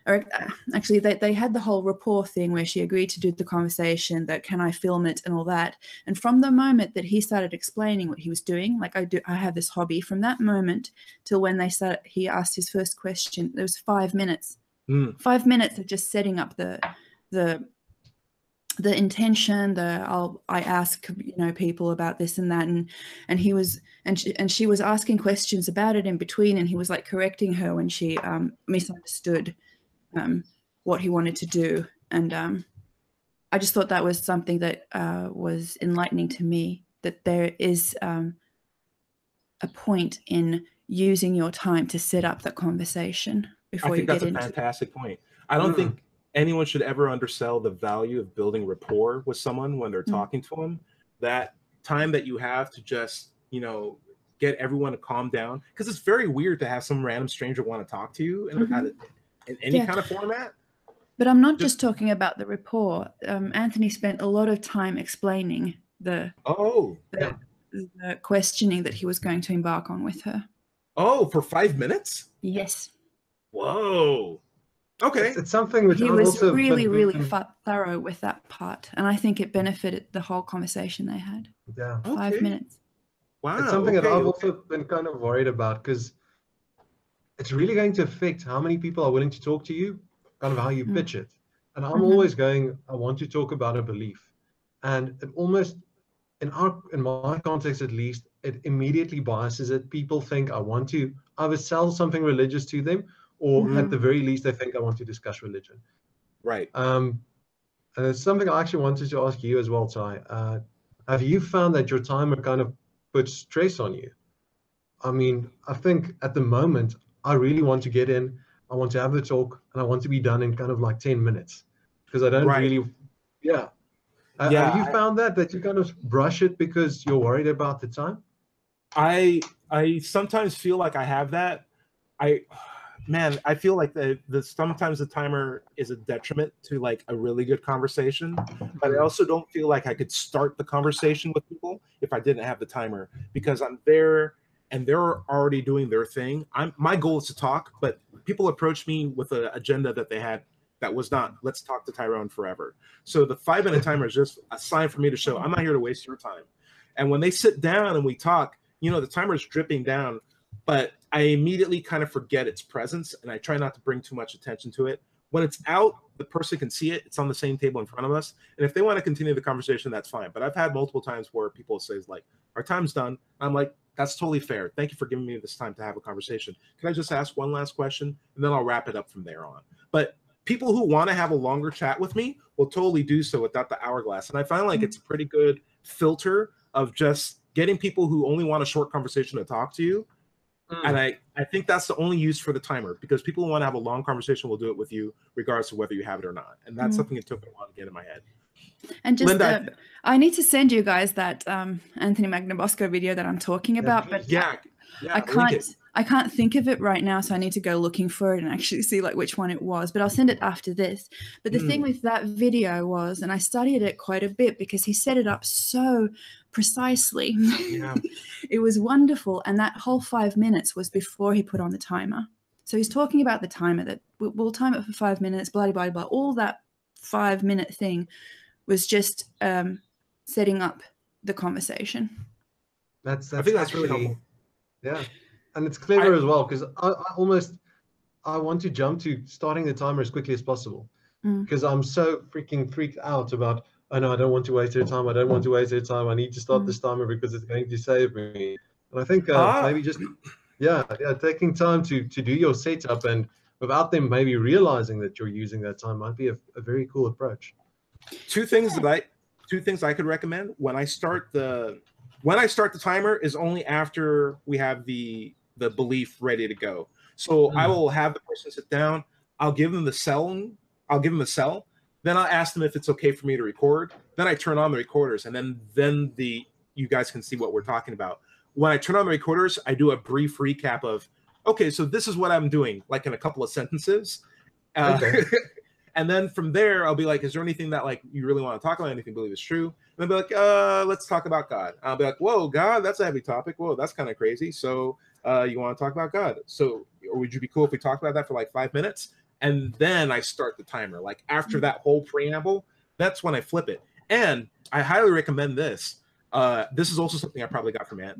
or actually they had the whole rapport thing where she agreed to do the conversation, that can I film it and all that. And from the moment that he started explaining what he was doing, like I have this hobby, from that moment till when he asked his first question, there was 5 minutes. 5 minutes of just setting up the intention. I ask people about this and that, and he was and she was asking questions about it in between, and he was like correcting her when she misunderstood what he wanted to do. And I just thought that was something that was enlightening to me, that there is a point in using your time to set up the conversation before you get into it. I think that's a fantastic point. I don't think anyone should ever undersell the value of building rapport with someone when they're talking to them. That time that you have to just, get everyone to calm down, because it's very weird to have some random stranger want to talk to you in any kind of format. But I'm not just talking about the rapport. Anthony spent a lot of time explaining the questioning that he was going to embark on with her. Oh, for 5 minutes? Yes. Whoa. Okay. It's something which He I've was also really, been- really thorough with that part. And I think it benefited the whole conversation they had. Yeah. 5 minutes. Wow. It's something that I've also been kind of worried about, because it's really going to affect how many people are willing to talk to you, kind of how you pitch it. And I'm always going, I want to talk about a belief. And it almost, in my context at least, it immediately biases it. People think I want to either sell something religious to them, or at the very least, they think I want to discuss religion. Right. And it's something I actually wanted to ask you as well, Ty. Have you found that your timer kind of puts stress on you? I mean, I think at the moment, I really want to get in, I want to have the talk, and I want to be done in kind of like 10 minutes, because I don't really, have you found that you kind of brush it because you're worried about the time? I sometimes feel like I have that. I feel like sometimes the timer is a detriment to like a really good conversation, but I also don't feel like I could start the conversation with people if I didn't have the timer, because I'm there and they're already doing their thing. My goal is to talk, but people approach me with an agenda that they had that was not, let's talk to Tyrone forever. So the 5-minute timer is just a sign for me to show I'm not here to waste your time. And when they sit down and we talk, the timer is dripping down, but I immediately kind of forget its presence, and I try not to bring too much attention to it. When it's out, the person can see it. It's on the same table in front of us. And if they want to continue the conversation, that's fine. But I've had multiple times where people say, like, our time's done. I'm like, that's totally fair. Thank you for giving me this time to have a conversation. Can I just ask one last question? And then I'll wrap it up from there on. But people who want to have a longer chat with me will totally do so without the hourglass. And I find like it's a pretty good filter of just getting people who only want a short conversation to talk to you. And I think that's the only use for the timer, because people who want to have a long conversation will do it with you regardless of whether you have it or not. And that's something that took a while to get in my head. And just, Linda, I need to send you guys that Anthony Magnabosco video that I'm talking about. But I can't think of it right now, so I need to go looking for it and actually see like which one it was. But I'll send it after this. But the thing with that video was, and I studied it quite a bit because he set it up so precisely. Yeah. It was wonderful. And that whole 5 minutes was before he put on the timer. So he's talking about the timer, that we'll time it for 5 minutes, blah, blah, blah. All that 5-minute thing was just setting up the conversation. I think that's really helpful. Yeah. And it's clever as well, because I want to jump to starting the timer as quickly as possible, because I'm so freaking freaked out about, I don't want to waste their time. I don't want to waste their time. I need to start this timer because it's going to save me. And I think maybe just, taking time to do your setup, and without them maybe realizing that you're using that time, might be a very cool approach. Two things I could recommend. When I start the timer is only after we have the belief ready to go. So I will have the person sit down. I'll give them the cell. Then I'll ask them if it's okay for me to record. Then I turn on the recorders, and then you guys can see what we're talking about. When I turn on the recorders, I do a brief recap of, okay, so this is what I'm doing, like in a couple of sentences. Okay. And then from there, I'll be like, is there anything that like you really want to talk about? Anything you believe is true? And they'll be like, let's talk about God. I'll be like, whoa, God, that's a heavy topic. Whoa, that's kind of crazy. So you want to talk about God? So, or would you be cool if we talked about that for like 5 minutes? And then I start the timer. Like after that whole preamble, that's when I flip it. And I highly recommend this. This is also something I probably got from Ant.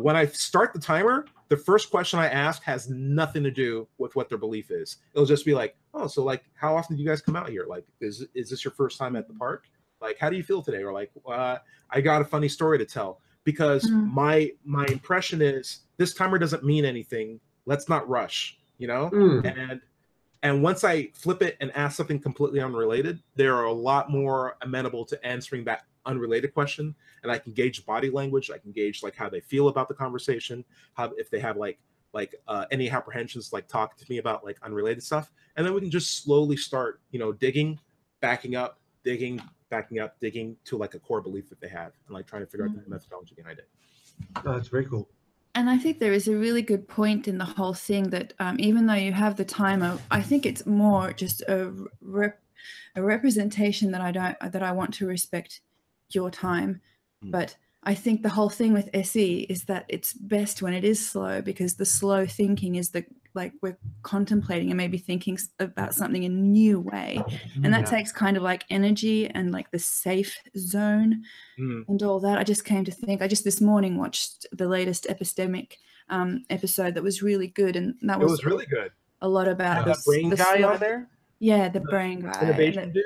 When I start the timer, the first question I ask has nothing to do with what their belief is. It'll just be like, oh, so like, how often do you guys come out here? Like, is this your first time at the park? Like, how do you feel today? Or like, I got a funny story to tell. Because my impression is this timer doesn't mean anything. Let's not rush, And once I flip it and ask something completely unrelated, they're a lot more amenable to answering that unrelated question. And I can gauge body language. I can gauge like how they feel about the conversation, if they have like any apprehensions, like talk to me about like unrelated stuff. And then we can just slowly start, digging, backing up, digging to like a core belief that they have, and like trying to figure out the methodology behind it. Oh, that's very cool. And I think there is a really good point in the whole thing that even though you have the timer, I think it's more just a representation that I want to respect your time, but I think the whole thing with SE is that it's best when it is slow, because the slow thinking is like we're contemplating and maybe thinking about something in a new way. And that takes kind of like energy and like the safe zone and all that. I just came to think, I just this morning watched the latest epistemic episode that was really good. And that was really good. A lot about the brain guy on there. Yeah, the brain guy. Innovation dude.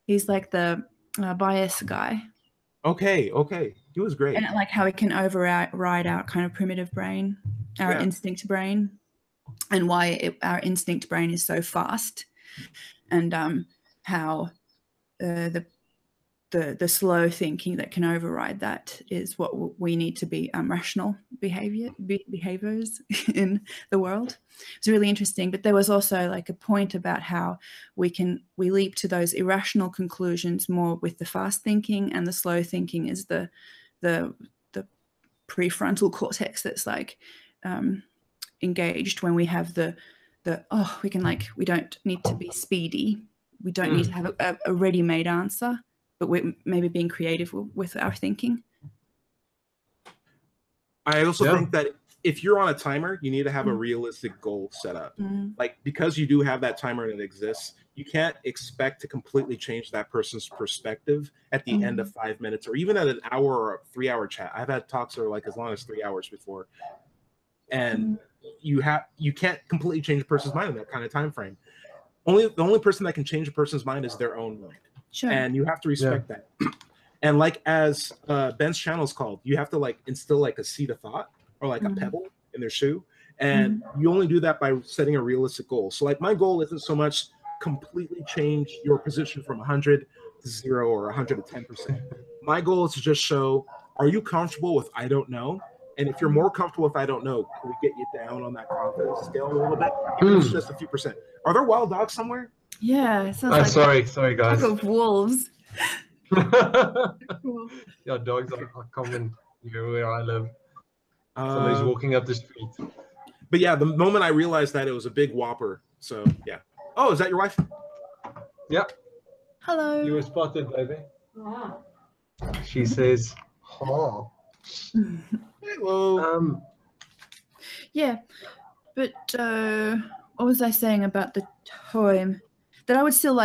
He's like the bias guy. Okay. He was great. And like how it can override our kind of primitive brain, our instinct brain, and why our instinct brain is so fast, and how the slow thinking that can override that is what we need to be rational behaviors in the world. It's really interesting. But there was also like a point about how we leap to those irrational conclusions more with the fast thinking, and the slow thinking is the prefrontal cortex that's like engaged when we have we don't need to be speedy. We don't need to have a ready-made answer, but we're maybe being creative with our thinking. I also think that if you're on a timer, you need to have a realistic goal set up. Like, because you do have that timer and it exists, you can't expect to completely change that person's perspective at the end of 5 minutes, or even at an hour or a 3-hour chat. I've had talks that are like as long as 3 hours before. And you can't completely change a person's mind in that kind of time frame. The only person that can change a person's mind is their own mind. Sure. And you have to respect that. And like as Ben's channel is called, you have to like instill like a seed of thought or like a pebble in their shoe. And you only do that by setting a realistic goal. So like my goal isn't so much completely change your position from 100 to 0 or 100 to 10%. My goal is to just show, are you comfortable with I don't know? And if you're more comfortable with I don't know, can we get you down on that confidence scale a little bit? Even if it's just a few percent. Are there wild dogs somewhere? Yeah, it sounds like sorry guys. Pack of wolves. Yeah, dogs are common here where I live. Somebody's walking up the street. But yeah, the moment I realized that, it was a big whopper. So yeah. Oh, is that your wife? Yeah. Hello. You were spotted, baby. Wow. She says, "Oh." Hello. Yeah, but what was I saying about the time? That I would still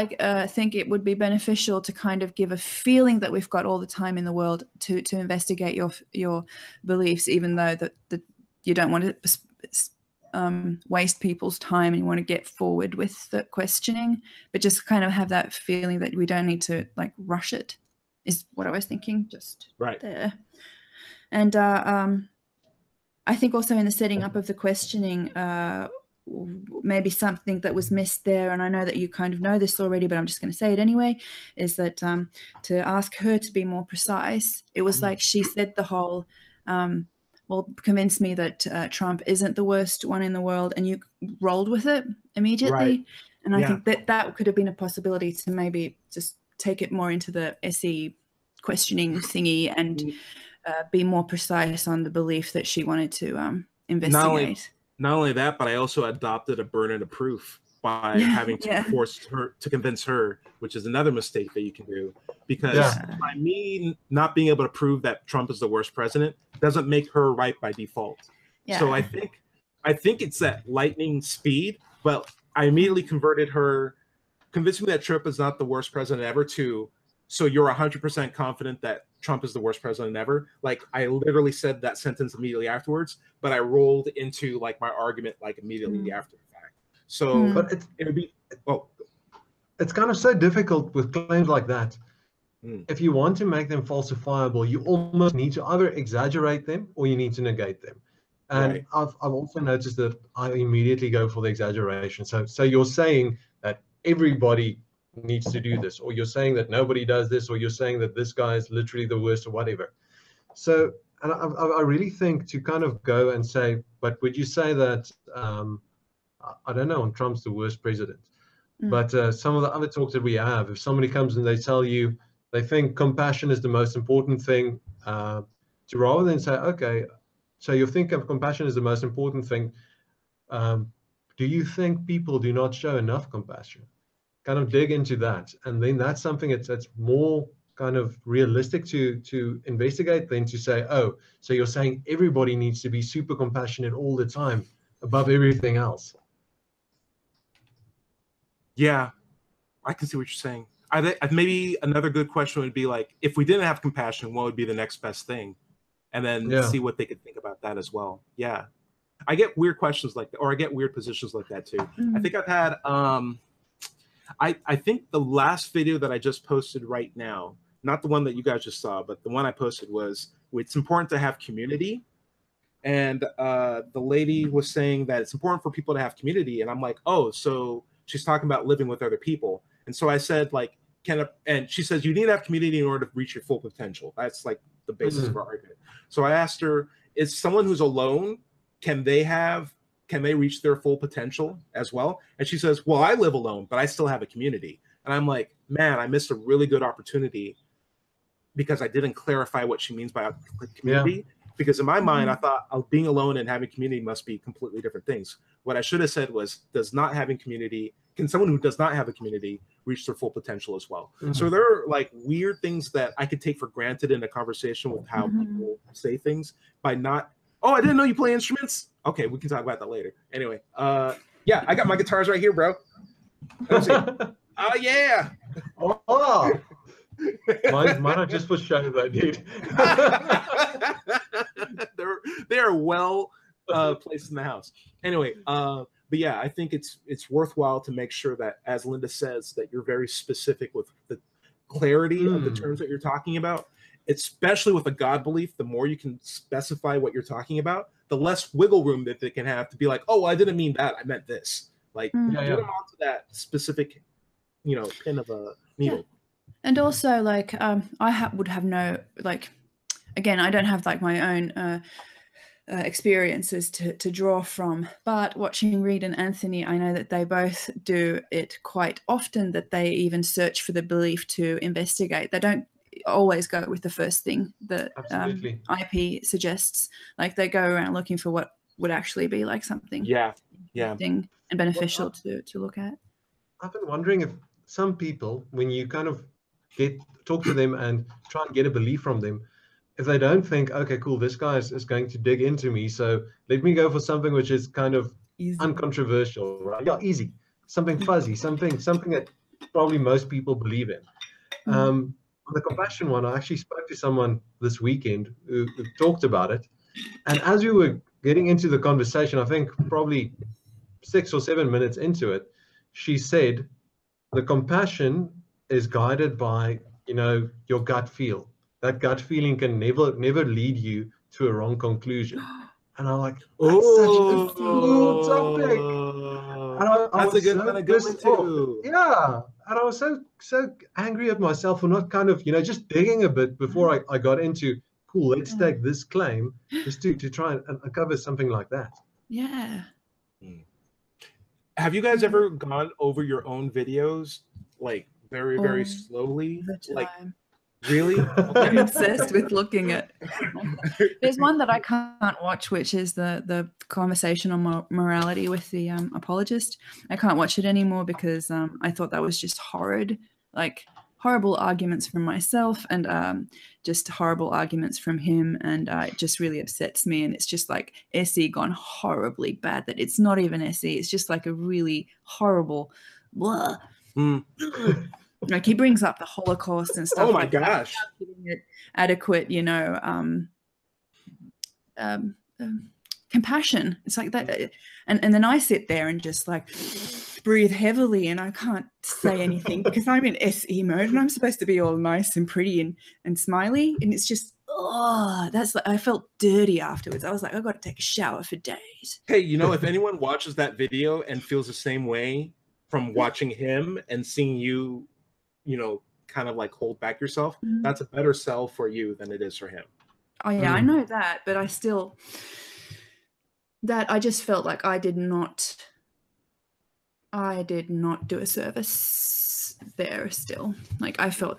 think it would be beneficial to kind of give a feeling that we've got all the time in the world to investigate your beliefs, even though that you don't want to waste people's time and you want to get forward with the questioning, but just kind of have that feeling that we don't need to like rush it, is what I was thinking just right there. And I think also in the setting up of the questioning, maybe something that was missed there, and I know that you kind of know this already, but I'm just going to say it anyway, is that to ask her to be more precise. It was like she said the whole, convince me that Trump isn't the worst one in the world, and you rolled with it immediately. Right. And I think that could have been a possibility to maybe just take it more into the SE questioning thingy and be more precise on the belief that she wanted to investigate. Not only that, but I also adopted a burden of proof by having to force her to convince her, which is another mistake that you can do, because by me not being able to prove that Trump is the worst president doesn't make her right by default. Yeah. So I think it's that lightning speed, but I immediately converted her, convincing me that Trump is not the worst president ever, to, so you're 100% confident that Trump is the worst president ever. Like, I literally said that sentence immediately afterwards, but I rolled into like my argument like immediately after the fact. So but it would be, it's kind of so difficult with claims like that. If you want to make them falsifiable, you almost need to either exaggerate them or you need to negate them. And I've also noticed that I immediately go for the exaggeration. So you're saying that everybody needs to do this, or you're saying that nobody does this, or you're saying that this guy is literally the worst or whatever. So, and I really think to kind of go and say, but would you say that, I don't know, Trump's the worst president, but some of the other talks that we have, if somebody comes and they tell you they think compassion is the most important thing, to rather than say, okay, so you think of compassion is the most important thing, do you think people do not show enough compassion? Kind of dig into that, and then that's something that's more kind of realistic to investigate than to say, oh, so you're saying everybody needs to be super compassionate all the time above everything else. Yeah, I can see what you're saying. Maybe another good question would be like, if we didn't have compassion, what would be the next best thing? And then see what they could think about that as well. Yeah. I get weird questions like that, or I get weird positions like that too. I think I've had, I think the last video that I just posted right now, not the one that you guys just saw, but the one I posted was, it's important to have community. And the lady was saying that it's important for people to have community. And I'm like, oh, so she's talking about living with other people. And so I said, like, and she says, you need to have community in order to reach your full potential. That's like the basis of our argument. So I asked her, is someone who's alone, can they reach their full potential as well? And she says, well, I live alone, but I still have a community. And I'm like, man, I missed a really good opportunity because I didn't clarify what she means by community. Yeah. Because in my mind, I thought being alone and having community must be completely different things. What I should have said was, can someone who does not have a community reach their full potential as well? So there are like weird things that I could take for granted in a conversation with how people say things by not, oh, I didn't know you play instruments. Okay, we can talk about that later. Anyway, yeah, I got my guitars right here, bro. Let's see. Oh, yeah. Oh, mine are just for show, though, dude. They're well placed in the house. Anyway, but yeah, I think it's worthwhile to make sure that, as Linda says, that you're very specific with the clarity of the terms that you're talking about, especially with a God belief. The more you can specify what you're talking about, the less wiggle room that they can have to be like, oh, well, I didn't mean that, I meant this. Like, get them onto that specific, pin of a needle. Yeah. And also, like, would have no, like, again, I don't have like my own experiences to draw from, but watching Reed and Anthony, I know that they both do it quite often, that they even search for the belief to investigate. They don't always go with the first thing that IP suggests. Like, they go around looking for what would actually be like something interesting and beneficial to look at. I've been wondering if some people, when you kind of talk to them and try and get a belief from them, if they don't think, okay, cool, this guy is going to dig into me, so let me go for something which is kind of easy, uncontroversial, right? Yeah, easy, something fuzzy, something that probably most people believe in. On the compassion one, I actually spoke to someone this weekend who talked about it, and as we were getting into the conversation, I think probably 6 or 7 minutes into it, she said, the compassion is guided by, your gut feel. That gut feeling can never lead you to a wrong conclusion. And I'm like, that's such a cool topic. And that's a good one to go into. Yeah. And I was so angry at myself for not kind of, just digging a bit before I got into, cool, let's take this claim just to try and uncover something like that. Yeah. Have you guys ever gone over your own videos, like very, very slowly? Like, really? Okay. I'm obsessed with looking at. There's one that I can't watch, which is the conversation on morality with the apologist. I can't watch it anymore because I thought that was just horrid, like horrible arguments from myself and just horrible arguments from him, and it just really upsets me. And it's just like SE gone horribly bad. That it's not even SE. It's just like a really horrible. Blah. Like, he brings up the Holocaust and stuff. Oh my gosh! Adequate, compassion. It's like that, and then I sit there and just like breathe heavily, and I can't say anything because I'm in SE mode, and I'm supposed to be all nice and pretty and smiley, and it's just that's like, I felt dirty afterwards. I was like, I've got to take a shower for days. Hey, if anyone watches that video and feels the same way from watching him and seeing you, kind of like hold back yourself, that's a better sell for you than it is for him. Oh yeah, I know that, but I just felt like I did not do a service there still. Like, I felt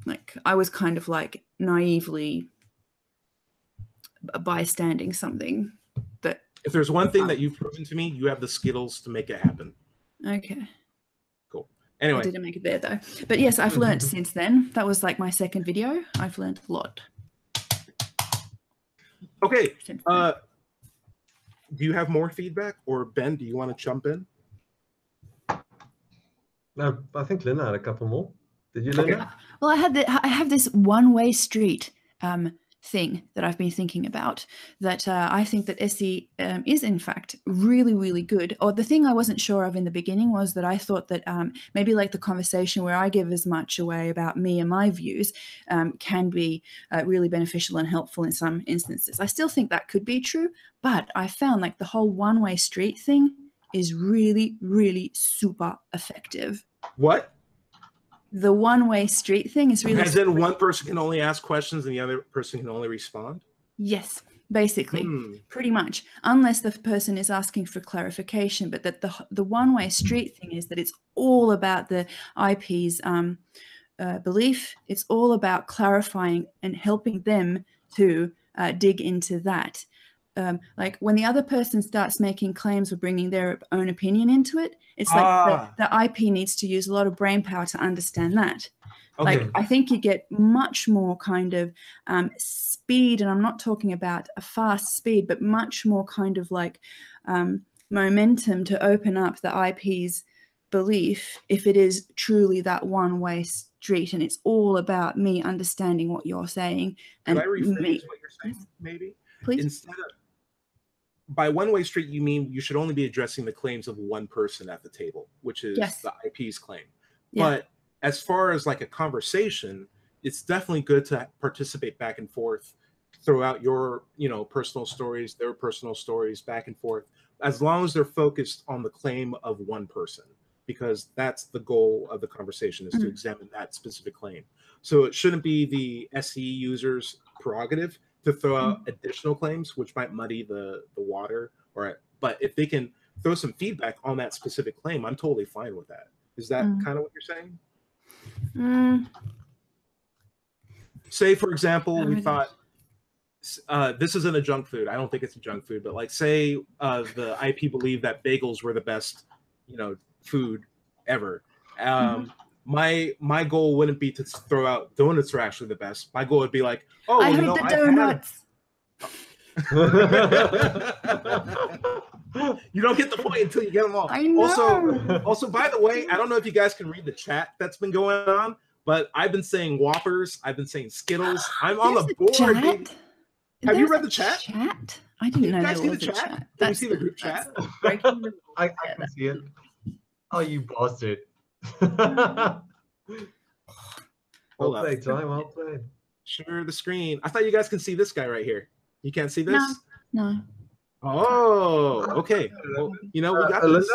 like I was kind of like naively bystanding something that. If there's one thing that you've proven to me, you have the Skittles to make it happen. Okay. Cool. Anyway. I didn't make it there though. But yes, I've learned since then. That was like my second video. I've learned a lot. Okay. Do you have more feedback, or Ben, do you want to jump in? No, I think Linda had a couple more. Did you, Linda? Okay. Well, I have this one-way street thing that I've been thinking about, that I think that SE is in fact really, really good. Or the thing I wasn't sure of in the beginning was that I thought that maybe like the conversation where I give as much away about me and my views can be really beneficial and helpful in some instances. I still think that could be true, but I found like the whole one-way street thing is really, really super effective. What? The one-way street thing is really... As in one person can only ask questions and the other person can only respond? Yes, basically, pretty much, unless the person is asking for clarification. But that the one-way street thing is that it's all about the IP's belief. It's all about clarifying and helping them to dig into that. Like when the other person starts making claims or bringing their own opinion into it, it's like the IP needs to use a lot of brain power to understand that. Okay. Like I think you get much more kind of speed, and I'm not talking about a fast speed, but much more kind of like momentum to open up the IP's belief if it is truly that one-way street and it's all about me understanding what you're saying. And can I rephrase what you're saying, maybe? Please. Instead of, by one-way street, you mean you should only be addressing the claims of one person at the table, which is the IP's claim. Yeah. But as far as like a conversation, it's definitely good to participate back and forth, throw out your, personal stories, their personal stories, back and forth, as long as they're focused on the claim of one person, because that's the goal of the conversation, is to examine that specific claim. So it shouldn't be the SE user's prerogative to throw out additional claims, which might muddy the water. But if they can throw some feedback on that specific claim, I'm totally fine with that. Is that kind of what you're saying? Say, for example, we thought this isn't a junk food. I don't think it's a junk food, but like say the IP believed that bagels were the best, food ever. My goal wouldn't be to throw out donuts are actually the best. My goal would be like, oh, I hate the donuts. You don't get the point until you get them all. I know. Also, by the way, I don't know if you guys can read the chat that's been going on, but I've been saying Whoppers. I've been saying Skittles. I'm on the board. Have you read the chat? I didn't know there was a chat. chat. Did you see the group chat? I can see it. Oh, you bastard. Well played, Ty. Well played. Share the screen. I thought you guys can see this guy right here. You can't see this? No. Oh, okay. Well, we got this.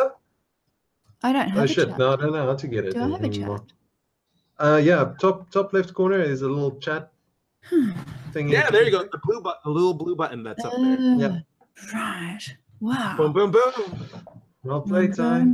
I don't have a chat. No, I don't know how to get it. Do I have a chat? Yeah, top left corner is a little chat thing. Yeah, there you go. The little blue button that's up there. Yeah. Right. Wow. Boom, boom, boom. Well played, Ty.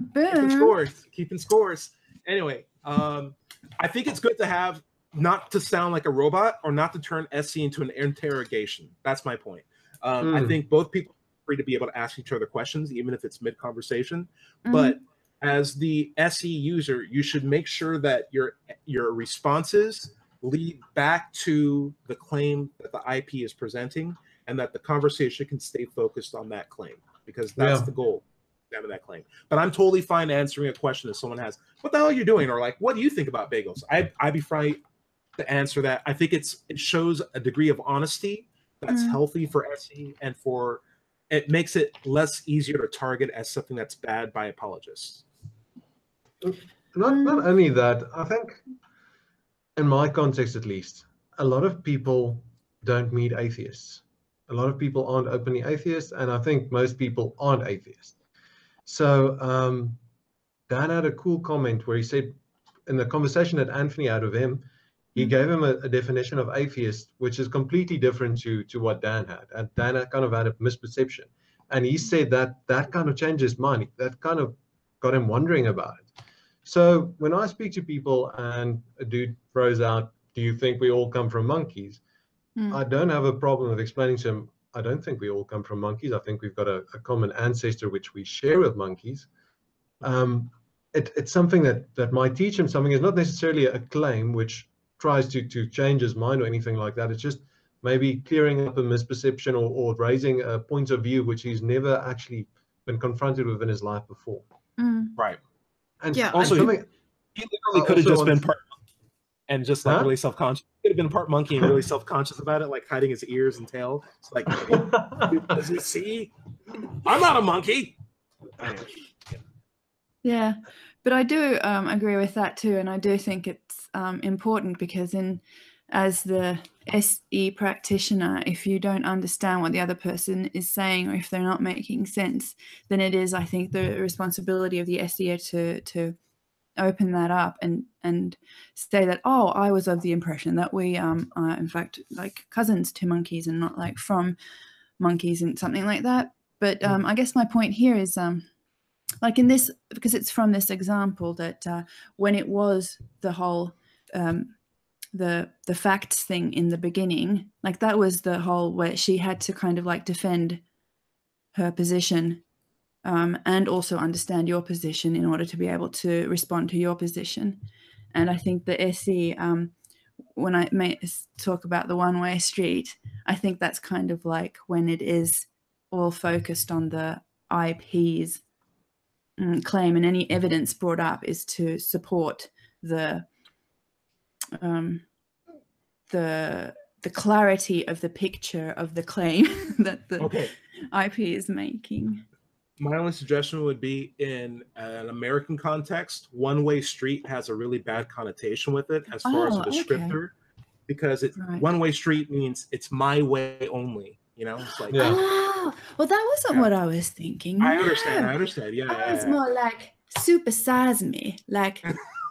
Keeping scores. Anyway, I think it's good to have, not to sound like a robot or not to turn SE into an interrogation. That's my point. I think both people are free to be able to ask each other questions, even if it's mid-conversation. But as the SE user, you should make sure that your responses lead back to the claim that the IP is presenting, and that the conversation can stay focused on that claim, because that's the goal. Having that claim. But I'm totally fine answering a question if someone has, what the hell are you doing? Or like, what do you think about bagels? I'd be fine to answer that. I think it shows a degree of honesty that's healthy for SE, and it makes it less easier to target as something that's bad by apologists. Not only that, I think in my context at least, a lot of people don't meet atheists. A lot of people aren't openly atheists, and I think most people aren't atheists. So Dan had a cool comment where he said, in the conversation that Anthony had with him, he gave him a definition of atheist, which is completely different to what Dan had. And Dan kind of had a misperception. And he said that kind of changed his mind. That kind of got him wondering about it. So when I speak to people and a dude throws out, do you think we all come from monkeys? I don't have a problem with explaining to him, I don't think we all come from monkeys. I think we've got a common ancestor which we share with monkeys. it's something that might teach him something. It's not necessarily a claim which tries to change his mind or anything like that. It's just maybe clearing up a misperception or raising a point of view which he's never actually been confronted with in his life before. Right. And yeah, also, he literally could have just been part and just like really self-conscious. He could have been part monkey and really self-conscious about it, like hiding his ears and tail. It's like, does he see? I'm not a monkey. Yeah, but I do agree with that too, and I do think it's important because as the SE practitioner, if you don't understand what the other person is saying or if they're not making sense, then it is, I think, the responsibility of the SE to open that up and say that, oh, I was of the impression that we are in fact like cousins to monkeys and not like from monkeys and something like that. But I guess my point here is like in this, because it's from this example that when it was the whole the facts thing in the beginning, like that was the whole where she had to kind of like defend her position and also understand your position in order to be able to respond to your position. And I think the SE, when I talk about the one-way street, I think that's kind of like when it is all focused on the IP's claim, and any evidence brought up is to support the clarity of the picture of the claim that the IP is making. My only suggestion would be in an American context, one-way street has a really bad connotation with it as far as a descriptor, because it's one-way street means it's my way only. You know, it's like well, that wasn't what I was thinking. I understand. Yeah, I was more like supersize me, like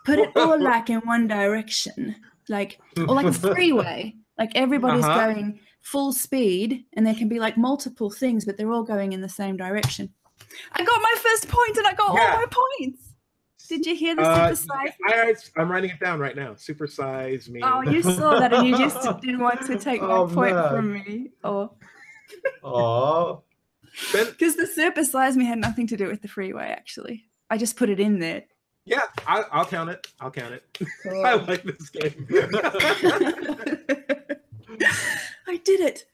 put it all like in one direction, like or like a freeway, like everybody's going full speed, and there can be like multiple things, but they're all going in the same direction. I got my first point, and I got all my points. Did you hear the supersize? I'm writing it down right now. Supersize me. Oh, you saw that, and you just didn't want to take my point from me, or. Oh, because the supersize me had nothing to do with the freeway. Actually, I just put it in there. Yeah, I'll count it. Cool. I like this game. I did it.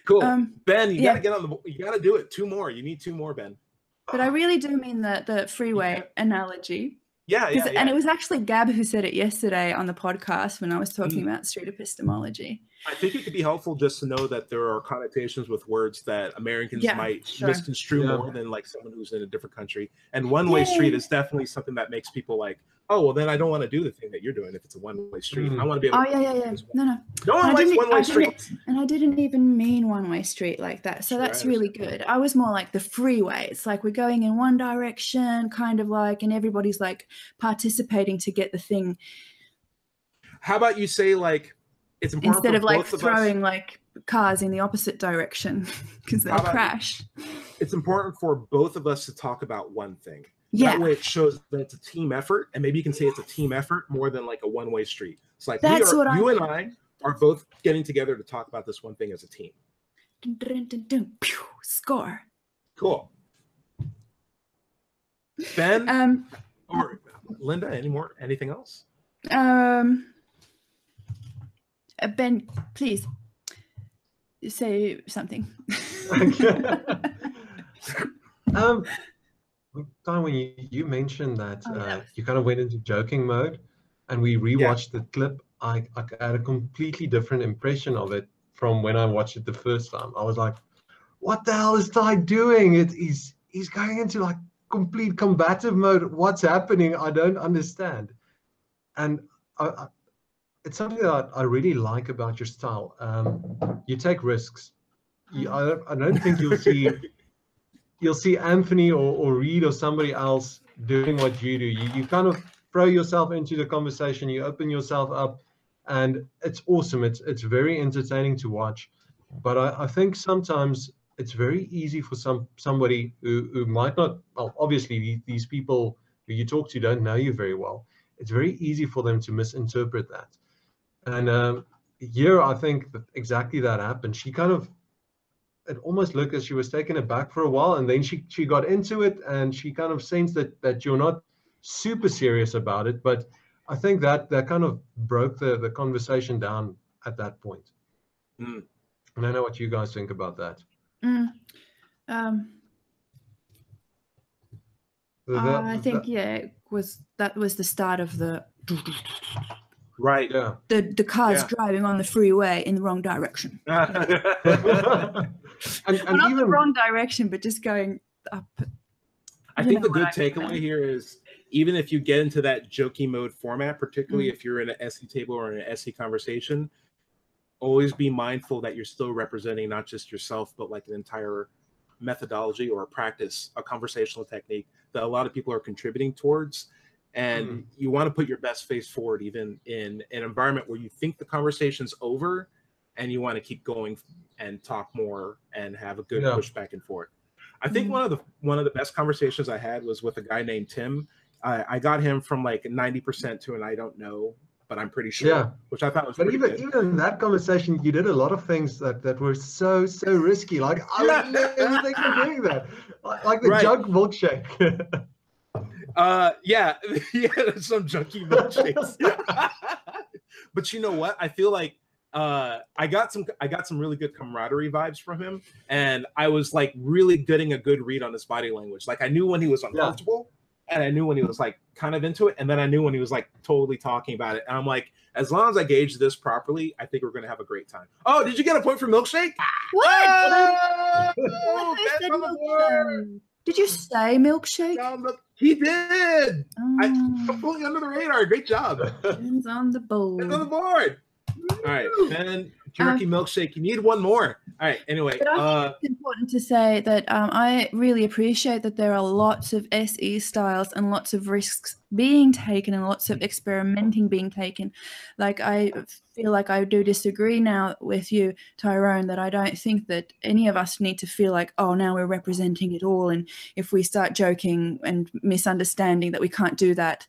Cool. Ben, you gotta get on you gotta do it. 2 more. You need 2 more, Ben. But I really do mean the freeway analogy. Yeah. And it was actually Gab who said it yesterday on the podcast when I was talking about street epistemology. I think it could be helpful just to know that there are connotations with words that Americans might misconstrue more than like someone who's in a different country. And one-way street is definitely something that makes people like, oh, well, then I don't want to do the thing that you're doing if it's a one-way street. I want to be able to No. No one likes one-way streets. And I didn't even mean one-way street like that. So that's really good. I was more like the freeway. It's like we're going in one direction, kind of like, and everybody's like participating to get the thing. How about you say like, it's important instead of like throwing like cars in the opposite direction because they'll crash. It's important for both of us to talk about one thing. Yeah. That way it shows that it's a team effort, and maybe you can say it's a team effort more than like a one-way street. It's like you and I are both getting together to talk about this one thing as a team. Score. Cool. Ben or Linda, anything else? Ben, please say something. When you mentioned that you kind of went into joking mode, and we rewatched the clip, I had a completely different impression of it from when I watched it the first time. I was like, "What the hell is Ty doing? He's going into like complete combative mode. What's happening? I don't understand." And it's something that I really like about your style. You take risks. I don't think you'll see Anthony or Reed or somebody else doing what you do. You kind of throw yourself into the conversation. You open yourself up, and it's awesome. It's very entertaining to watch. But I think sometimes it's very easy for somebody who might not. Well, obviously these people who you talk to don't know you very well. It's very easy for them to misinterpret that. And here, I think that exactly that happened. She kind of it almost looked as she was taken aback for a while, and then she got into it, and she kind of sensed that you're not super serious about it. But I think that kind of broke the conversation down at that point. Mm. I don't know what you guys think about that. I think that was the start of the right. Yeah. The cars driving on the freeway in the wrong direction. and Well, not even the wrong direction, but just going up. I think the good takeaway here is, even if you get into that jokey mode format, particularly if you're in an SE table or in an SE conversation, always be mindful that you're still representing not just yourself, but like an entire methodology or a practice, a conversational technique that a lot of people are contributing towards. And you want to put your best face forward, even in an environment where you think the conversation's over and you want to keep going and talk more and have a good push back and forth. I think one of the best conversations I had was with a guy named Tim. I got him from like 90% to an I don't know, but I'm pretty sure, which I thought was pretty good. Even in that conversation, you did a lot of things that were so risky. Like, I would never think of doing that. Like the jug milkshake. Some junky milkshakes. But you know what? I feel like I got some really good camaraderie vibes from him, and I was like really getting a good read on his body language. Like, I knew when he was uncomfortable, and I knew when he was like kind of into it, and then I knew when he was like totally talking about it. And I'm like, as long as I gauge this properly, I think we're gonna have a great time. Oh, did you get a point for milkshake? What? Oh, Ben on the board. Did you say milkshake? He did. I'm pulling under the radar. Great job. Ben's on the board. Ben's on the board. All right, Ben, jerky milkshake. You need one more. All right. Anyway, but I think it's important to say that I really appreciate that there are lots of SE styles and lots of risks being taken and lots of experimenting being taken. Like, I feel like I do disagree now with you, Tyrone, that I don't think that any of us need to feel like, oh, now we're representing it all, and if we start joking and misunderstanding that we can't do that.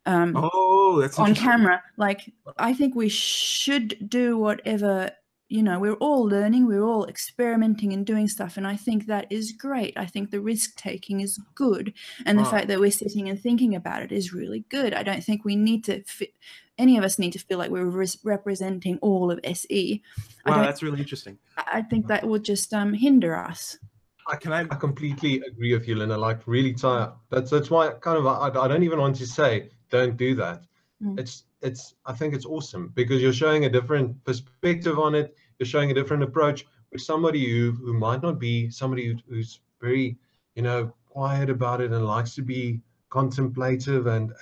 That's on camera. Like, I think we should do whatever, we're all learning, we're all experimenting and doing stuff, and I think that is great. I think the risk taking is good, and the fact that we're sitting and thinking about it is really good. I don't think we need to any of us need to feel like we're representing all of SE. Wow, that's really interesting. I think that would just hinder us. I completely agree with you, Linda. Like, really tired. That's why kind of I don't even want to say don't do that. I think it's awesome because you're showing a different perspective on it. You're showing a different approach with somebody who might not be somebody who's very, quiet about it and likes to be contemplative and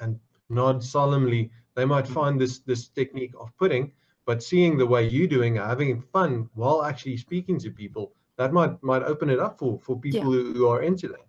nod solemnly. They might find this technique off-putting, but seeing the way you're doing, having fun while actually speaking to people, that might open it up for people who are into that.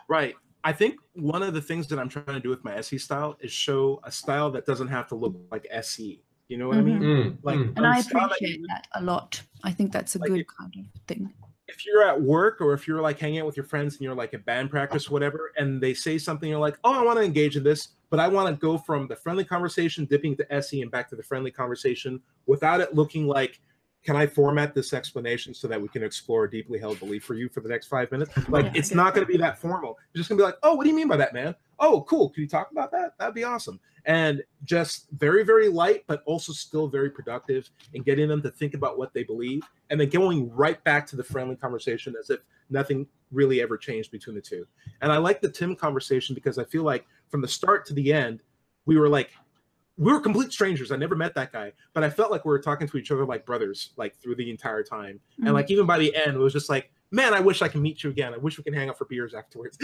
Right. I think one of the things that I'm trying to do with my SE style is show a style that doesn't have to look like SE. You know what I mean? And I appreciate that a lot. I think that's a good kind of thing. If you're at work or if you're like hanging out with your friends and you're like at band practice or whatever, and they say something, you're like, oh, I want to engage in this, but I want to go from the friendly conversation, dipping to SE and back to the friendly conversation without it looking like, can I format this explanation so that we can explore a deeply held belief for you for the next 5 minutes? Like, it's not going to be that formal. You're just going to be like, oh, what do you mean by that, man? Oh, cool. Can you talk about that? That'd be awesome. And just very, very light, but also still very productive in getting them to think about what they believe and then going right back to the friendly conversation as if nothing really ever changed between the two. And I like the Tim conversation because I feel like from the start to the end, we were complete strangers. I never met that guy, but I felt like we were talking to each other like brothers, like through the entire time. And like, even by the end, it was just like, man, I wish I can meet you again. I wish we can hang out for beers afterwards.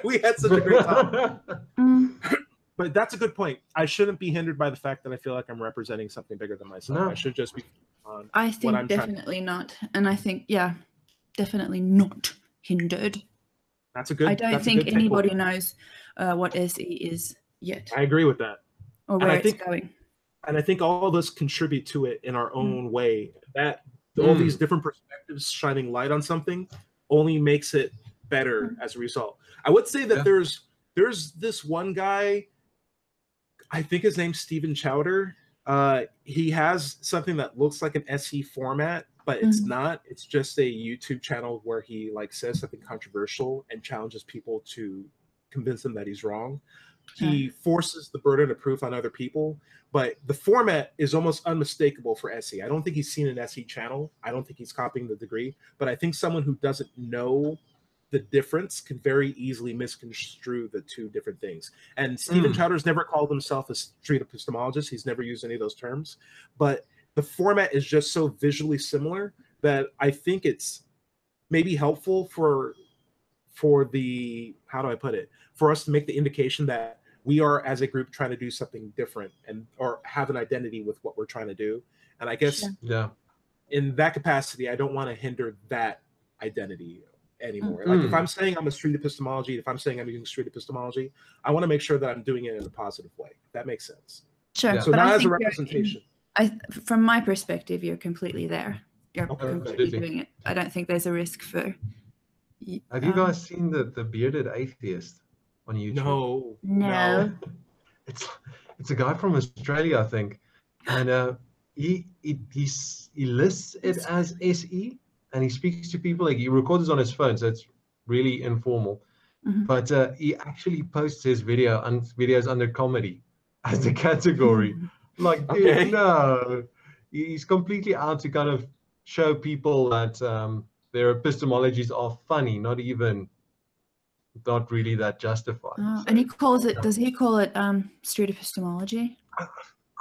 We had such a great time. But that's a good point. I shouldn't be hindered by the fact that I feel like I'm representing something bigger than myself. I should just be on I think what I'm definitely not. And I think, definitely not hindered. That's a good. I don't think anybody knows what SE is yet. I agree with that. Or where it's going. And I think all of us contribute to it in our own way. That all these different perspectives shining light on something only makes it better as a result. I would say that there's this one guy, I think his name's Stephen Chowder. He has something that looks like an SE format, but it's not. It's just a YouTube channel where he like says something controversial and challenges people to convince them that he's wrong. He forces the burden of proof on other people, but the format is almost unmistakable for SE. I don't think he's seen an SE channel. I don't think he's copying the degree, but I think someone who doesn't know the difference can very easily misconstrue the two different things. And Stephen Chowder's never called himself a street epistemologist. He's never used any of those terms, but the format is just so visually similar that I think it's maybe helpful for the, how do I put it, for us to make the indication that we are as a group trying to do something different and or have an identity with what we're trying to do. And I guess in that capacity, I don't want to hinder that identity anymore. Like if I'm saying I'm a street epistemology, if I'm saying I'm using street epistemology, I want to make sure that I'm doing it in a positive way. If that makes sense. Sure. So not as a representation. From my perspective, you're completely there. You're completely doing it. I don't think there's a risk for. Have you guys seen the bearded atheist on YouTube? No. It's a guy from Australia, I think, and he lists it as SE, and he speaks to people, like he records on his phone, so it's really informal. But he actually posts his videos under comedy as the category. Like, dude, no, he's completely out to kind of show people that their epistemologies are funny, not really that justified. And he calls it, does he call it street epistemology?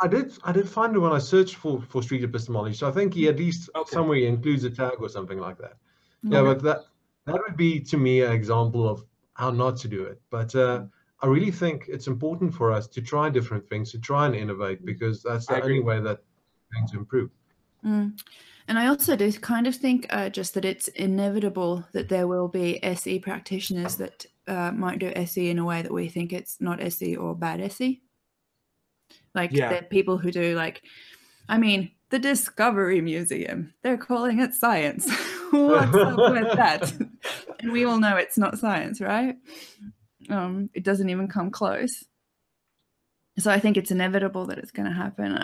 I did find it when I searched for street epistemology. So I think he at least somewhere he includes a tag or something like that. Yeah, but that would be to me an example of how not to do it. But I really think it's important for us to try different things, to try and innovate, because that's the only way that we're going to improve. And I also do kind of think just that it's inevitable that there will be SE practitioners that might do SE in a way that we think it's not SE or bad SE. Like there are people who do, like, I mean, the Discovery Museum, they're calling it science. What's up with that? And we all know it's not science, right? It doesn't even come close. So I think it's inevitable that it's going to happen.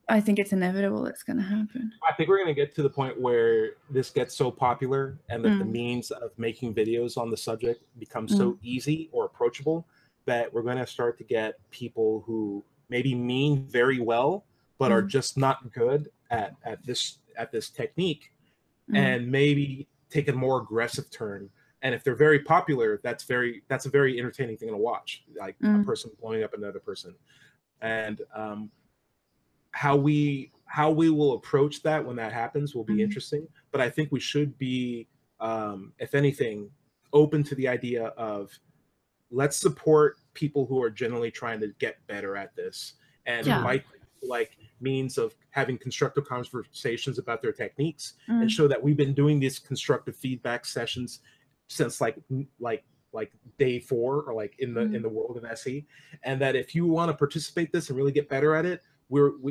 I think it's inevitable it's going to happen. I think we're going to get to the point where this gets so popular and that the means of making videos on the subject becomes so easy or approachable that we're going to start to get people who maybe mean very well, but are just not good at this technique, and maybe take a more aggressive turn. And if they're very popular, that's a very entertaining thing to watch, like a person blowing up another person. And how we will approach that when that happens will be interesting. But I think we should be, if anything, open to the idea of, let's support people who are generally trying to get better at this, and like means of having constructive conversations about their techniques, and show that we've been doing these constructive feedback sessions since like day 4 or like in the world of SE, and that if you want to participate this and really get better at it,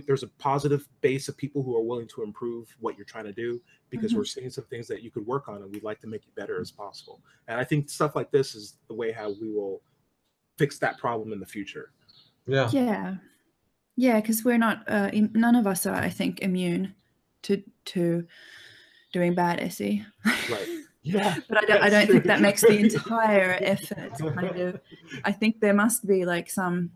there's a positive base of people who are willing to improve what you're trying to do, because we're seeing some things that you could work on, and we'd like to make you better as possible. And I think stuff like this is the way how we will fix that problem in the future. Yeah, because we're not, none of us are, I think, immune to doing bad SE. Right. Yeah. But I don't think that makes the entire effort kind of. I think there must be like some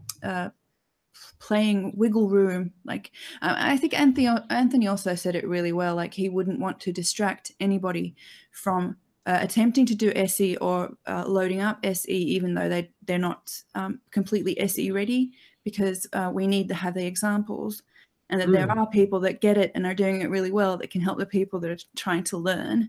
playing wiggle room. Like I think Anthony also said it really well. Like he wouldn't want to distract anybody from attempting to do SE or loading up SE, even though they're not completely SE ready, because we need to have the examples, and that there are people that get it and are doing it really well that can help the people that are trying to learn.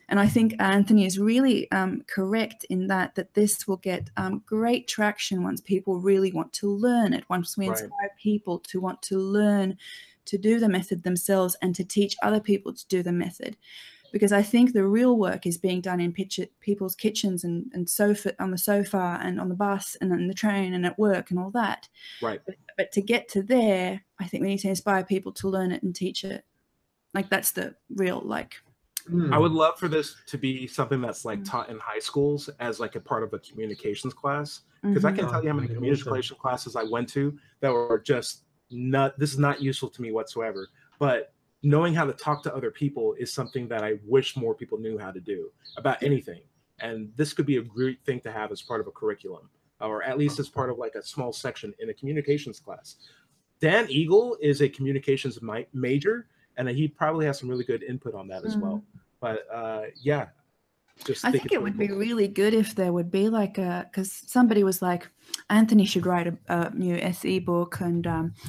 And I think Anthony is really correct in that this will get great traction once people really want to learn it, once we inspire people to want to learn to do the method themselves and to teach other people to do the method. Because I think the real work is being done in people's kitchens and on the sofa and on the bus and on the train and at work and all that. Right. But to get to there, I think we need to inspire people to learn it and teach it. Like that's the real I would love for this to be something that's like taught in high schools as like a part of a communications class, because I can tell you how many communication classes I went to that were just this is not useful to me whatsoever. But knowing how to talk to other people is something that I wish more people knew how to do about anything. And this could be a great thing to have as part of a curriculum, or at least as part of like a small section in a communications class. Dan Eagle is a communications major, and he probably has some really good input on that as well. But yeah, I think it would be really good if there would be like a, because somebody was like, Anthony should write a new SE book and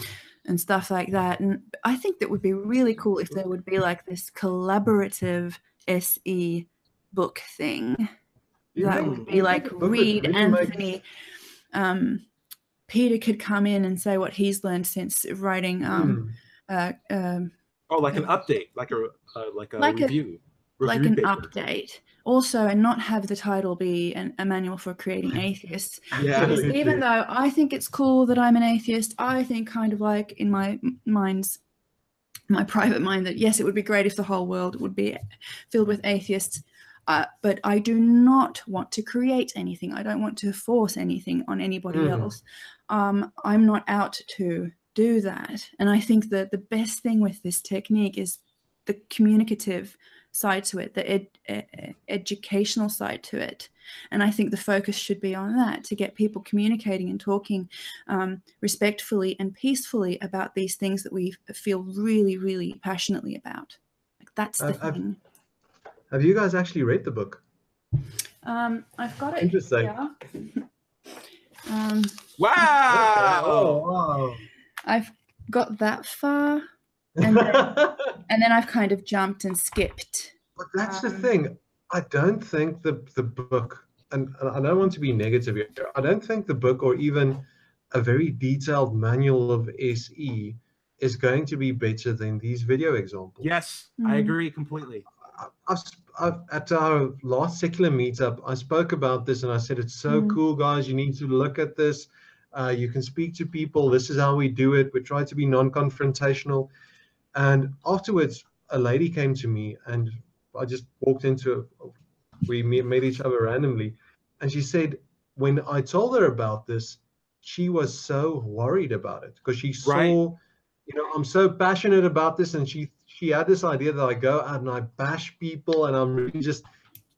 stuff like that. And I think that would be really cool if there would be like this collaborative SE book thing. That would be like Reed, Anthony, Peter could come in and say what he's learned since writing like an update, like a review. Like an update also, and not have the title be a manual for creating atheists. Because even though I think it's cool that I'm an atheist, I think kind of like in my private mind that yes, it would be great if the whole world would be filled with atheists. But I do not want to create anything. I don't want to force anything on anybody else. I'm not out to do that. And I think that the best thing with this technique is the communicative side to it, the educational side to it. And I think the focus should be on that, to get people communicating and talking respectfully and peacefully about these things that we feel really, really passionately about. Like that's the thing. Have you guys actually read the book? I've got it. Interesting. Wow! Oh, wow! I've got that far. And then I've kind of jumped and skipped. But that's the thing. I don't think the book, and I don't want to be negative here, I don't think the book or even a very detailed manual of SE is going to be better than these video examples. Yes, I agree completely. At our last secular meetup, I spoke about this and I said, it's so cool, guys. You need to look at this. You can speak to people. This is how we do it. We try to be non-confrontational. And afterwards, a lady came to me and I just walked into, we met each other randomly. And she said, when I told her about this, she was so worried about it because she saw, you know, I'm so passionate about this. And she had this idea that I go out and I bash people and I'm really just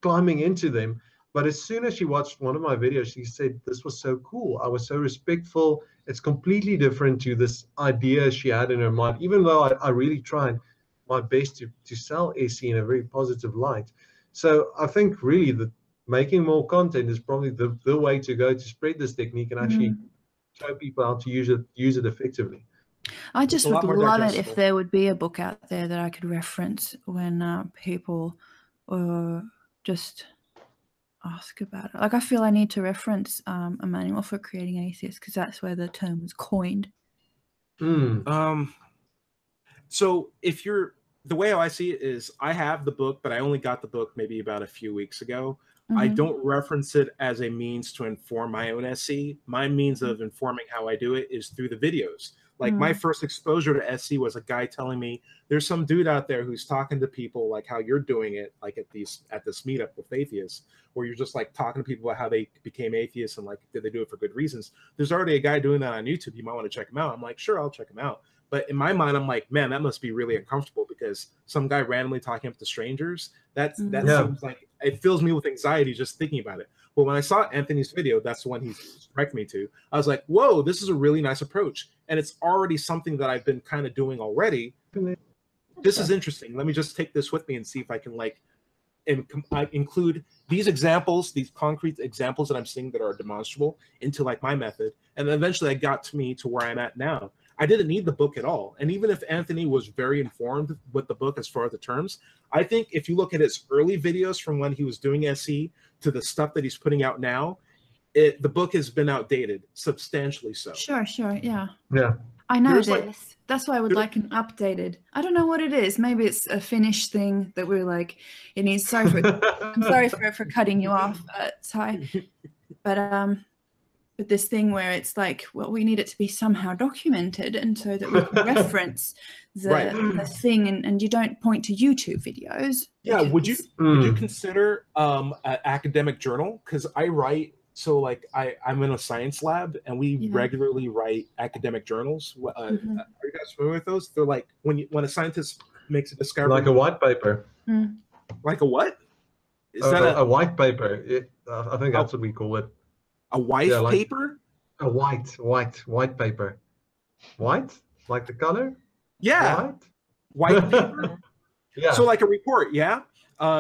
climbing into them. But as soon as she watched one of my videos, she said, this was so cool. I was so respectful. It's completely different to this idea she had in her mind, even though I really tried my best to sell SE in a very positive light. So I think really that making more content is probably the way to go to spread this technique and actually show people how to use it effectively. I just would love it if there would be a book out there that I could reference when people just ask about it. Like I feel I need to reference a manual for creating atheists because that's where the term was coined. So if you're, the way I see it is I have the book, but I only got the book maybe about a few weeks ago. I don't reference it as a means to inform my own SE. My means of informing how I do it is through the videos. Like my first exposure to SE was a guy telling me there's some dude out there who's talking to people like how you're doing it, like at this meetup with atheists, where you're just like talking to people about how they became atheists and like did they do it for good reasons. There's already a guy doing that on YouTube. You might want to check him out. I'm like, sure, I'll check him out. But in my mind, I'm like, man, that must be really uncomfortable because some guy randomly talking up to strangers, that seems like it fills me with anxiety just thinking about it. But when I saw Anthony's video, that's the one he directed me to. I was like, whoa, this is a really nice approach. And it's already something that I've been kind of doing already. This is interesting. Let me just take this with me and see if I can like include these examples, these concrete examples that I'm seeing that are demonstrable into like my method. And then eventually I got to where I'm at now. I didn't need the book at all. And even if Anthony was very informed with the book as far as the terms, I think if you look at his early videos from when he was doing SE to the stuff that he's putting out now, the book has been outdated, substantially so. Sure, yeah. Yeah. I know this. That's why I would like an updated. I don't know what it is. Maybe it's a Finnish thing that we're like, it needs, I'm sorry for cutting you off, Ty. But this thing where it's like, well, we need it to be somehow documented, and so that we can reference the thing, and you don't point to YouTube videos. Yeah, would you consider an academic journal? Because I write, so like I'm in a science lab, and we regularly write academic journals. Are you guys familiar with those? They're like when a scientist makes a discovery. Like a white paper. Like a what? Is that a white paper? I think that's what we call it. A white paper? A white paper. White? Like the color? Yeah. White paper? Yeah. So like a report, yeah?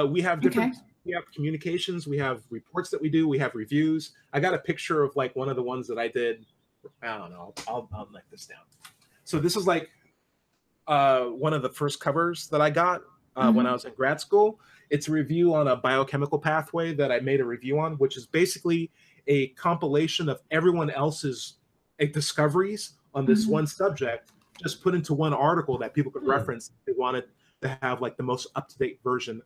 We have different... Okay. We have communications, we have reports that we do, we have reviews. I got a picture of like one of the ones that I did. I don't know. I'll make this down. So this is like one of the first covers that I got when I was in grad school. It's a review on a biochemical pathway that I made a review on, which is basically a compilation of everyone else's discoveries on this one subject, just put into one article that people could reference if they wanted to have like the most up-to-date version.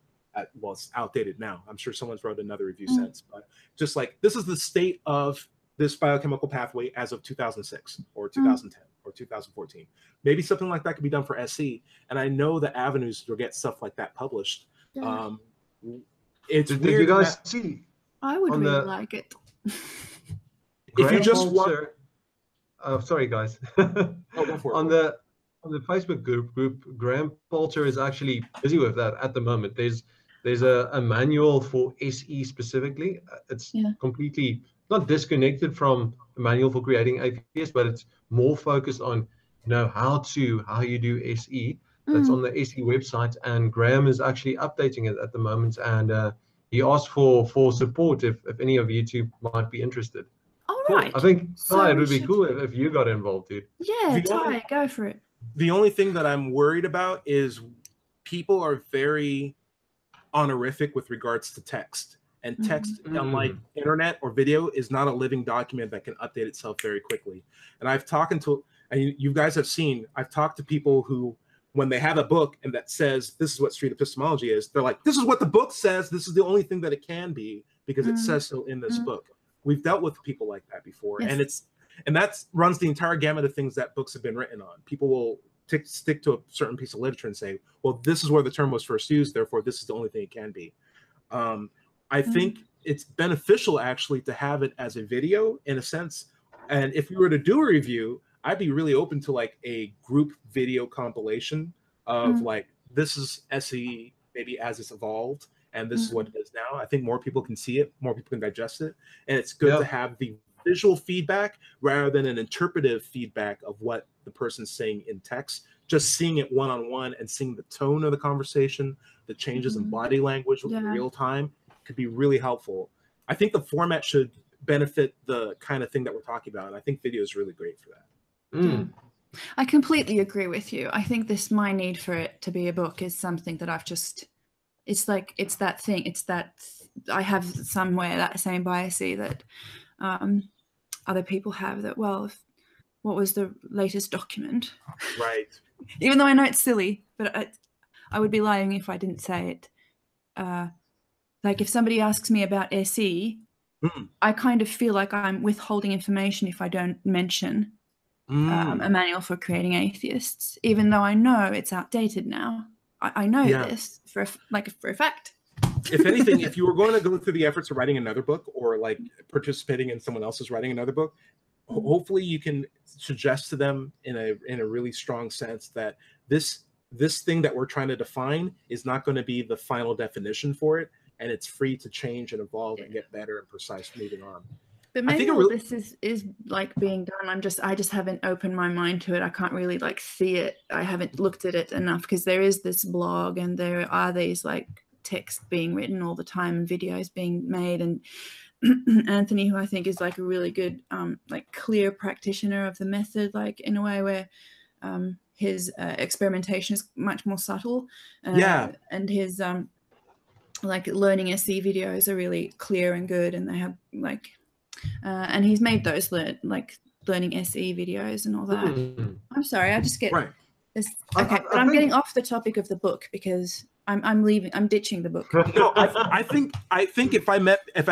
Well, it's outdated now. I'm sure someone's wrote another review since, but just like this is the state of this biochemical pathway as of 2006 or 2010 or 2014. Maybe something like that could be done for SE. And I know the avenues to get stuff like that published. Yeah. It's Did weird. You guys see? I would really like it. If you just want. Sorry, guys. Go for it. On the Facebook group, Graham Poulter is actually busy with that at the moment. There's a manual for SE specifically. It's completely not disconnected from the manual for creating APS, but it's more focused on how you do SE. That's on the SE website, and Graham is actually updating it at the moment. And he asked for support if any of you two might be interested. All right. I think it would be cool if you got involved, dude. Yeah, Ty, go for it. The only thing that I'm worried about is people are very honorific with regards to text. And text, unlike internet or video, is not a living document that can update itself very quickly. And you guys have seen, I've talked to people who, when they have a book and that says, this is what street epistemology is, they're like, this is what the book says. This is the only thing that it can be because it says so in this book. We've dealt with people like that before. Yes. And that runs the entire gamut of things that books have been written on. People will stick to a certain piece of literature and say, well, this is where the term was first used, therefore this is the only thing it can be. I think it's beneficial actually to have it as a video in a sense. And if we were to do a review, I'd be really open to like a group video compilation of like, this is SE maybe as it's evolved, and this is what it is now. I think more people can see it, more people can digest it. And it's good to have the visual feedback rather than an interpretive feedback of what the person's saying in text. Just seeing it one-on-one and seeing the tone of the conversation, the changes in body language in real time could be really helpful. I think the format should benefit the kind of thing that we're talking about. And I think video is really great for that. I completely agree with you. I think my need for it to be a book is something that I've just, it's that thing. It's that I have somewhere that same bias that other people have that, well, what was the latest document? Right. Even though I know it's silly, but I would be lying if I didn't say it. Like if somebody asks me about SE, I kind of feel like I'm withholding information if I don't mention a manual for creating atheists, even though I know it's outdated now. I know this for a fact. If anything, if you were going to go through the efforts of writing another book or like participating in someone else's writing another book, hopefully you can suggest to them in a really strong sense that this thing that we're trying to define is not going to be the final definition for it, and it's free to change and evolve and get better and precise moving on. But maybe all this is like being done. I just haven't opened my mind to it. I can't really like see it. I haven't looked at it enough because there is this blog and there are these like texts being written all the time and videos being made, and Anthony, who I think is like a really good like clear practitioner of the method, like in a way where his experimentation is much more subtle, and his like learning SE videos are really clear and good, and they have like and he's made those learning SE videos and all that. I'm sorry, I just get this. Okay, but I'm getting off the topic of the book because I'm leaving. I'm ditching the book. No, I think if I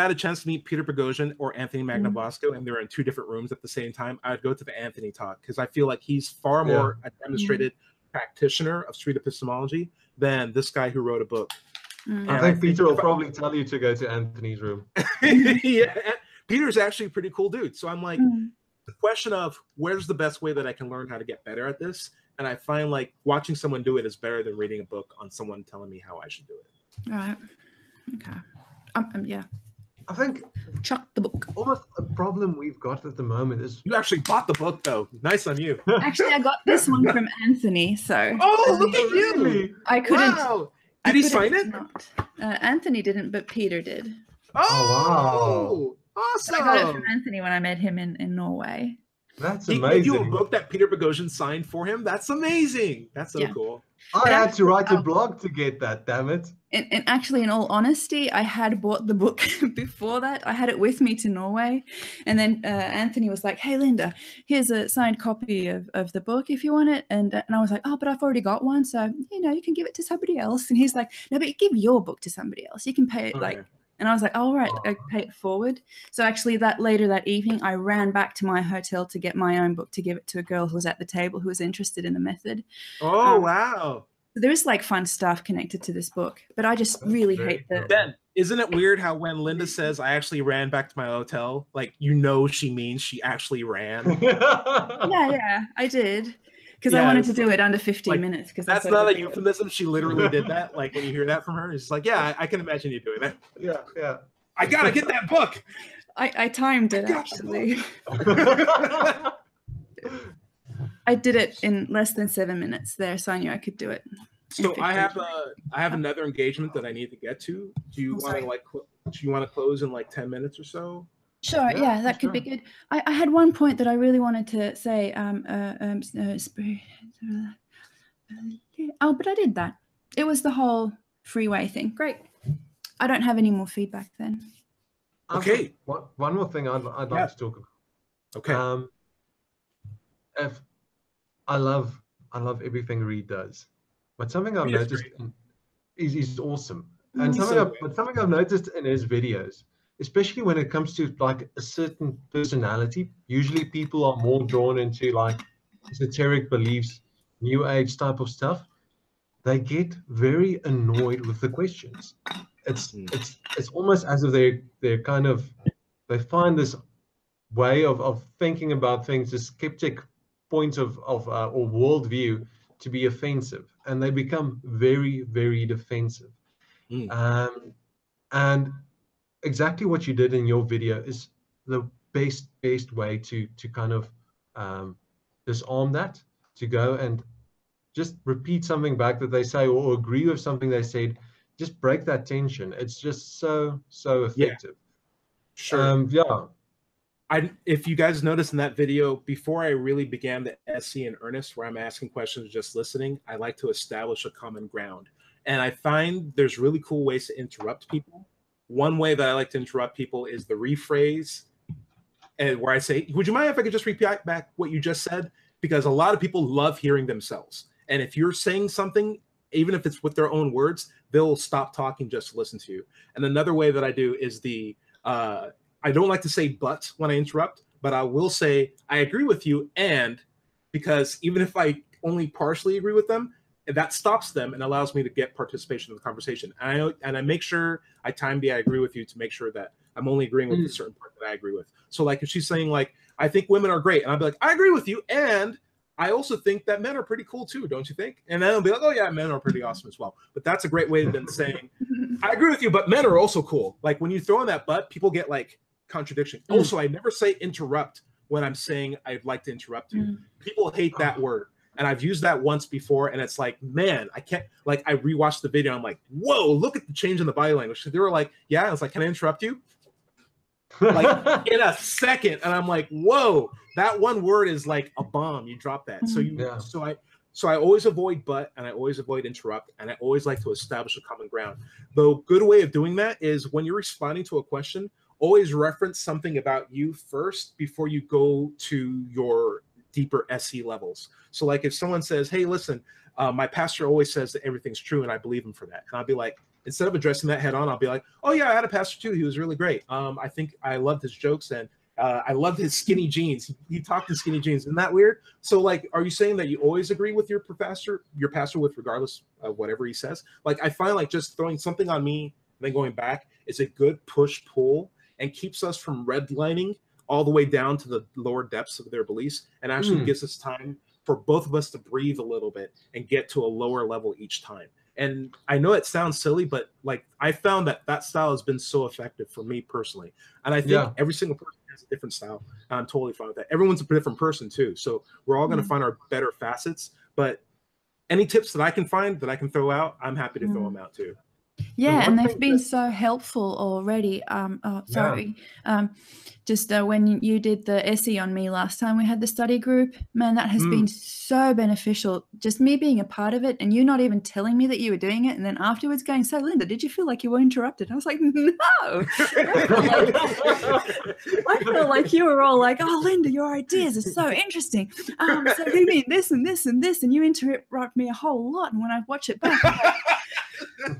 had a chance to meet Peter Boghossian or Anthony Magnabosco and they're in two different rooms at the same time, I'd go to the Anthony talk because I feel like he's far more a demonstrated practitioner of street epistemology than this guy who wrote a book. I think Peter will probably tell you to go to Anthony's room. Yeah, Peter's actually a pretty cool dude. So I'm like, the question of where's the best way that I can learn how to get better at this? And I find like watching someone do it is better than reading a book on someone telling me how I should do it. All right. Okay. Yeah. I think Chuck the book. almost a problem we've got at the moment is You actually bought the book though. Nice on you. Actually, I got this one from Anthony, so Oh, look at you! I couldn't. Wow. Did he sign it? Not. Anthony didn't, but Peter did. Oh, awesome! I got it from Anthony when I met him in Norway. that's He amazing. gave you a book that Peter Boghossian signed for him. That's amazing. That's so cool. I had to write a blog to get that. Damn it! And actually, in all honesty, I had bought the book before that. I had it with me to Norway. And then Anthony was like, hey, Linda, here's a signed copy of the book if you want it. And I was like, oh, but I've already got one. So, you can give it to somebody else. And he's like, no, but you give your book to somebody else. You can pay it And I was like, all right, I pay it forward. So actually later that evening, I ran back to my hotel to get my own book to give it to a girl who was at the table who was interested in the method. Oh, wow. There's like fun stuff connected to this book, but I just really hate the... Ben, isn't it weird how when Linda says, I actually ran back to my hotel, like, she means she actually ran? Yeah, I did. Because I wanted to do it under 15 minutes. Because that's not a euphemism. She literally did that. Like when you hear that from her, it's like, yeah, I can imagine you doing that. Yeah. I gotta get that book. I timed it actually. I did it in less than 7 minutes there, so I knew I could do it. So I have another engagement that I need to get to. Do you want to close in like 10 minutes or so? Sure, yeah, that could be good. I had one point that I really wanted to say. Oh, but I did that. It was the whole freeway thing. Great. I don't have any more feedback then. Okay. One more thing I'd like to talk about. Okay. If I love everything Reed does, but something I've noticed is awesome, and something I've noticed in his videos, especially when it comes to like a certain personality. Usually people are more drawn into like esoteric beliefs, new age type of stuff. They get very annoyed with the questions. It's almost as if they find this way of thinking about things, this skeptic point of or worldview, to be offensive, and they become very, very defensive. And exactly what you did in your video is the best way to kind of disarm that, to go and just repeat something back that they say, or agree with something they said. Just break that tension. It's just so effective. Sure. If you guys noticed in that video, before I really began the SC in earnest, where I'm asking questions, just listening, I like to establish a common ground. And I find there's really cool ways to interrupt people. One way that I like to interrupt people is the rephrase, and where I say, would you mind if I could just repeat back what you just said? Because a lot of people love hearing themselves. And if you're saying something, even if it's with their own words, they'll stop talking just to listen to you. And another way that I do is I don't like to say but when I interrupt, but I will say I agree with you, and because even if I only partially agree with them, that stops them and allows me to get participation in the conversation. And I make sure I time the I agree with you to make sure that I'm only agreeing with a certain part that I agree with. So like if she's saying like, I think women are great, and I'll be like, I agree with you, and I also think that men are pretty cool too, don't you think? And then I'll be like, oh yeah, men are pretty awesome as well. But that's a great way of then saying, I agree with you, but men are also cool. Like when you throw in that but, people get like contradiction. Also, I never say interrupt when I'm saying I'd like to interrupt you. People hate that word. And I've used that once before, and it's like, man, I can't, like, I rewatched the video, I'm like, whoa, look at the change in the body language. So they were like, yeah, I was like, can I interrupt you? Like in a second. And I'm like, whoa, that one word is like a bomb. You drop that. So I always avoid but, and I always avoid interrupt, and I always like to establish a common ground. The good way of doing that is when you're responding to a question, always reference something about you first before you go to your deeper SE levels. So like if someone says, hey, listen, my pastor always says that everything's true, and I believe him for that. And I'll be like, instead of addressing that head on, I'll be like, oh yeah, I had a pastor too. He was really great. I think I loved his jokes, and I loved his skinny jeans. He talked in skinny jeans. Isn't that weird? So like, are you saying that you always agree with your pastor with regardless of whatever he says? Like I find like just throwing something on me and then going back is a good push-pull, and keeps us from redlining all the way down to the lower depths of their beliefs, and actually gives us time for both of us to breathe a little bit and get to a lower level each time. And I know it sounds silly, but like I found that style has been so effective for me personally. And I think every single person has a different style. I'm totally fine with that. Everyone's a different person too. So we're all going to find our better facets, but any tips that I can find that I can throw out, I'm happy to throw them out too. Yeah, and they've been so helpful already. Just when you did the essay on me last time we had the study group, man, that has been so beneficial. Just me being a part of it and you not even telling me that you were doing it, and then afterwards going, so Linda, did you feel like you were interrupted? I was like, no. I feel like you were all like, oh, Linda, your ideas are so interesting. So you mean this and this and this, and you interrupt me a whole lot. And when I watch it back, I'm like,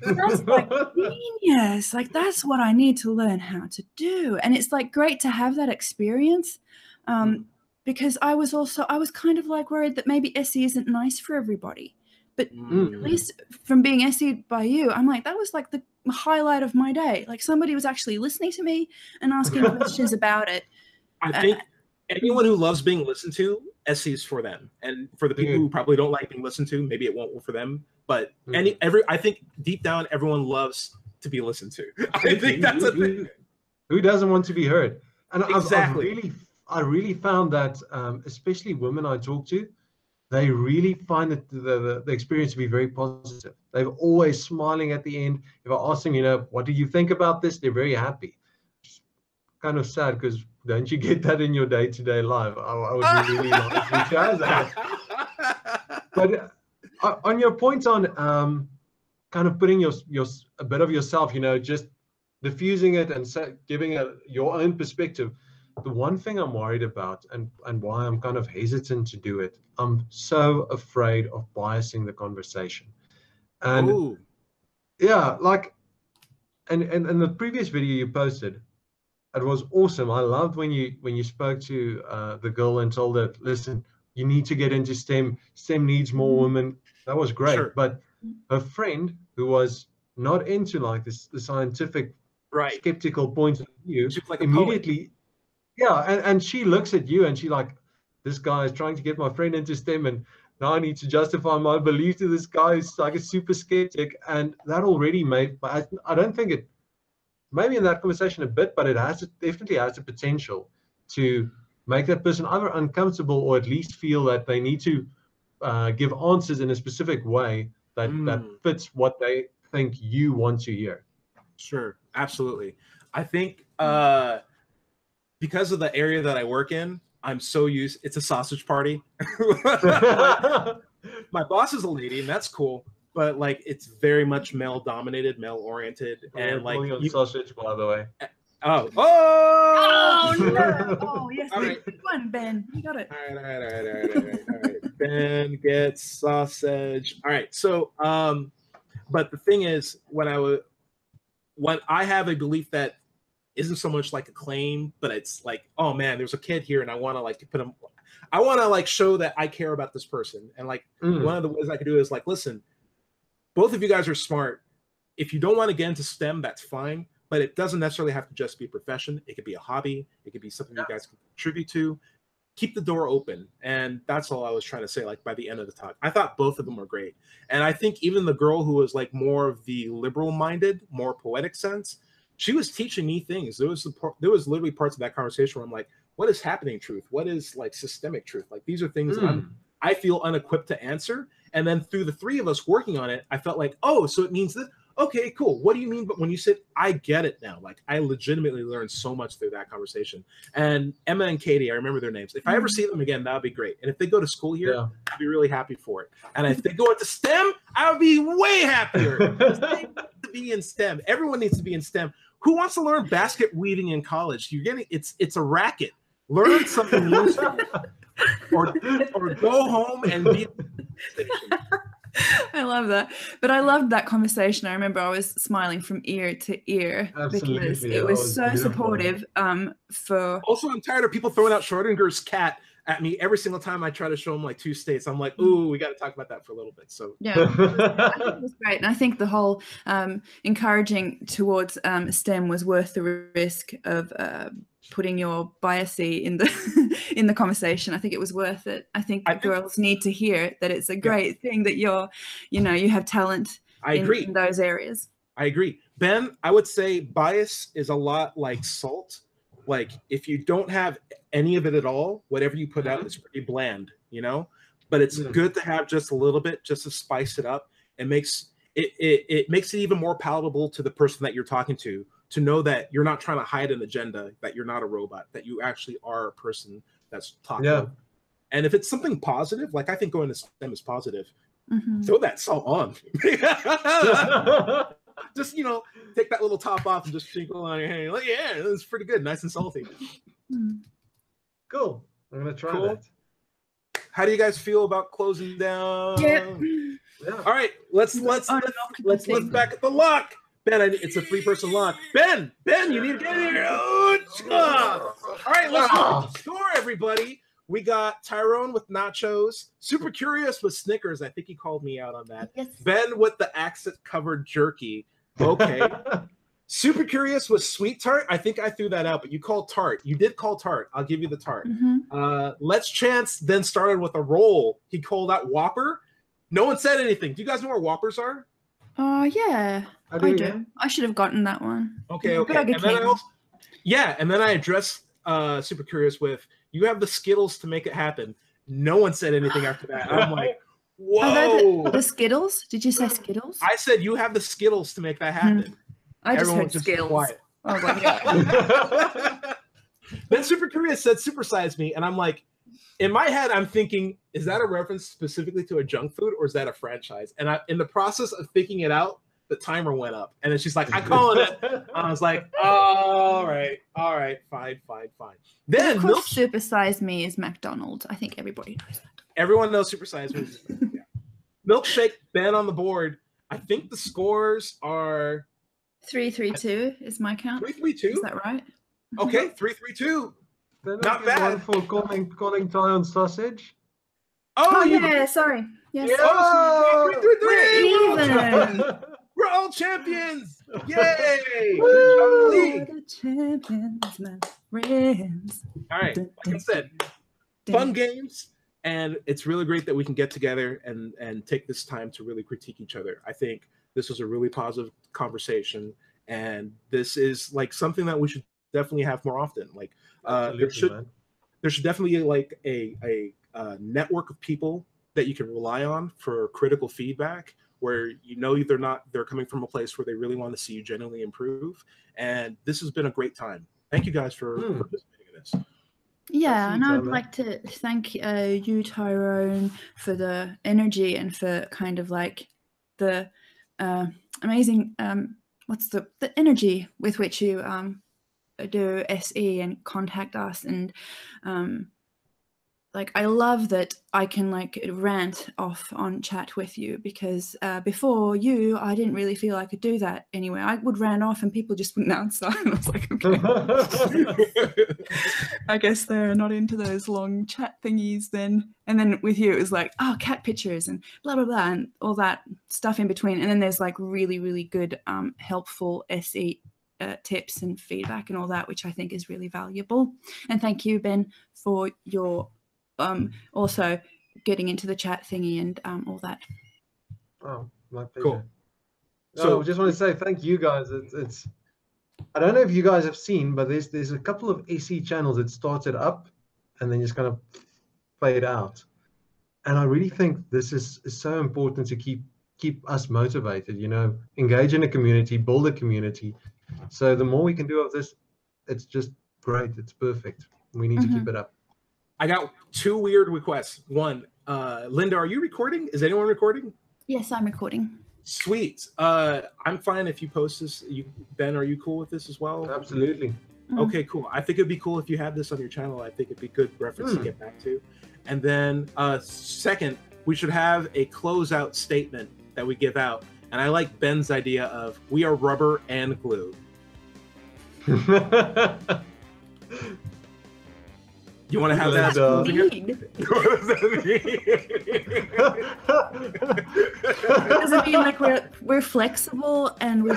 that's like genius. Like that's what I need to learn how to do. And it's like great to have that experience, because I was kind of like worried that maybe SE isn't nice for everybody. But at least from being SE'd by you, I'm like, that was like the highlight of my day. Like somebody was actually listening to me and asking questions about it. I think anyone who loves being listened to, SE is for them. And for the people who probably don't like being listened to, maybe it won't work for them. But I think deep down, everyone loves to be listened to. I think that's a thing. Who doesn't want to be heard? And exactly. I really found that, especially women I talk to, they really find that the experience to be very positive. They're always smiling at the end. If I ask them, what do you think about this? They're very happy. It's kind of sad because don't you get that in your day-to-day life? I would really like to share that. But on your point on kind of putting a bit of yourself, just diffusing it and giving your own perspective, the one thing I'm worried about and why I'm kind of hesitant to do it, I'm so afraid of biasing the conversation. And like, and the previous video you posted, it was awesome. I loved when you spoke to the girl and told her, listen, you need to get into STEM. STEM needs more women. That was great. Sure. But her friend, who was not into like the scientific, skeptical point of view, like immediately, and she looks at you and she like, this guy is trying to get my friend into STEM, and now I need to justify my belief to this guy who's like a super skeptic. And that already made, but I don't think it, maybe in that conversation a bit, but it definitely has the potential to make that person either uncomfortable or at least feel that they need to give answers in a specific way that fits what they think you want to hear. Sure, absolutely. I think because of the area that I work in, I'm so used. It's a sausage party. My boss is a lady, and that's cool. But like, it's very much male-dominated, male-oriented, and like sausage, by the way. Oh no! Oh yes, good one, Ben. You got it. All right. Ben gets sausage. All right. So, but the thing is, when I have a belief that isn't so much like a claim, but it's like, oh man, there's a kid here, and I want to like put him. I want to like show that I care about this person, and like one of the ways I could do is like, listen, both of you guys are smart. If you don't want to get into STEM, that's fine. But it doesn't necessarily have to just be a profession. It could be a hobby. It could be something you guys can contribute to. Keep the door open. And that's all I was trying to say, like, by the end of the talk. I thought both of them were great. And I think even the girl who was, like, more of the liberal-minded, more poetic sense, she was teaching me things. There was literally parts of that conversation where I'm like, what is happening truth? What is, like, systemic truth? Like, these are things that I feel unequipped to answer. And then through the three of us working on it, I felt like, oh, so it means that, okay, cool. What do you mean? But when you said, I get it now. Like, I legitimately learned so much through that conversation. And Emma and Katie, I remember their names. If I ever see them again, that would be great. And if they go to school here, I'd be really happy for it. And if they go into STEM, I would be way happier. They need to be in STEM. Everyone needs to be in STEM. Who wants to learn basket weaving in college? You're getting it's a racket. Learn something useful. or go home and be. I love that. But I loved that conversation. I remember I was smiling from ear to ear. Absolutely. Because it was so beautiful. supportive for. Also, I'm tired of people throwing out Schrodinger's cat at me every single time I try to show him like two states. I'm like, ooh, we got to talk about that for a little bit. So yeah, I think it was great, and I think the whole encouraging towards STEM was worth the risk of putting your biasy in the in the conversation. I think it was worth it. I think girls need to hear that it's a great thing that you have talent. I agree in those areas. I agree. Ben, I would say bias is a lot like salt. Like if you don't have any of it at all, whatever you put out is pretty bland, you know? But it's good to have just a little bit, just to spice it up. It makes it even more palatable to the person that you're talking to know that you're not trying to hide an agenda, that you're not a robot, that you actually are a person that's talking. Yeah. And if it's something positive, like I think going to STEM is positive, throw that salt on. Just, take that little top off and just sprinkle on your hand. Like, yeah, it's pretty good. Nice and salty. Cool. I'm going to try that. How do you guys feel about closing down? Yeah. All right, let's look back at the lock. Ben, it's a 3-person lock. Ben, you need to get in here. All right, let's look at the score, everybody. We got Tyrone with nachos, Super Curious with Snickers. I think he called me out on that. Yes. Ben with the accent-covered jerky. Okay. Super Curious with Sweet Tart. I think I threw that out, but you called Tart. You did call Tart. I'll give you the Tart. Let's Chance then started with a roll. He called out Whopper. No one said anything. Do you guys know where Whoppers are? Yeah, I do. I should have gotten that one. Okay. And then I addressed Super Curious with, you have the Skittles to make it happen. No one said anything after that. I'm like, whoa. The Skittles? Did you say Skittles? I said you have the Skittles to make that happen. I just heard Skittles. Quiet. Oh, my God. Then Super Curious said Supersize Me, and I'm like, in my head, I'm thinking, is that a reference specifically to a junk food, or is that a franchise? And in the process of thinking it out, the timer went up. And then she's like, I'm calling it. I was like, all right, fine. Then of course, Supersize Me is McDonald's. I think everybody knows that. Everyone knows Supersize Me. Yeah. Milkshake, Ben on the board. I think the scores are 3-3-2 is my count. 3-3-2? Is that right? Okay, 3-3-2. Not bad. For calling Tyrone sausage. Oh yeah, sorry. Yes. Oh, 3-3-3. We're even. We're all champions! Yay! We're the champions, my friends. All right, like I said, fun games, and it's really great that we can get together and take this time to really critique each other. I think this was a really positive conversation, and this is like something that we should definitely have more often. Like there should definitely be like a network of people that you can rely on for critical feedback, where they're coming from a place where they really want to see you genuinely improve. And this has been a great time. Thank you guys for participating in this. Yeah, and I'd like to thank you, Tyrone, for the energy and for kind of like the amazing the energy with which you do SE and contact us, and like I love that I can like rant off on chat with you, because before you I didn't really feel I could do that anyway. I would rant off and people just wouldn't answer, and I was like, okay. I guess they're not into those long chat thingies then. And then with you it was like, oh, cat pictures and blah blah blah and all that stuff in between. And then there's like really, really good helpful SE tips and feedback and all that, which I think is really valuable. And thank you, Ben, for your also getting into the chat thingy and all that. Oh, my pleasure. Cool. So I just want to say thank you guys. It's I don't know if you guys have seen, but there's a couple of SE channels that started up and then just kind of fade out. And I really think this is so important to keep us motivated, engage in a community, build a community. So the more we can do of this, it's just great. It's perfect. We need to keep it up. I got 2 weird requests. One, Linda, are you recording? Is anyone recording? Yes, I'm recording. Sweet. I'm fine if you post this. Ben, are you cool with this as well? Absolutely. Okay, cool. I think it'd be cool if you had this on your channel. I think it'd be good reference to get back to. And then second, we should have a closeout statement that we give out. And I like Ben's idea of we are rubber and glue. You want to have that? What does that mean? Does it mean like we're flexible and we're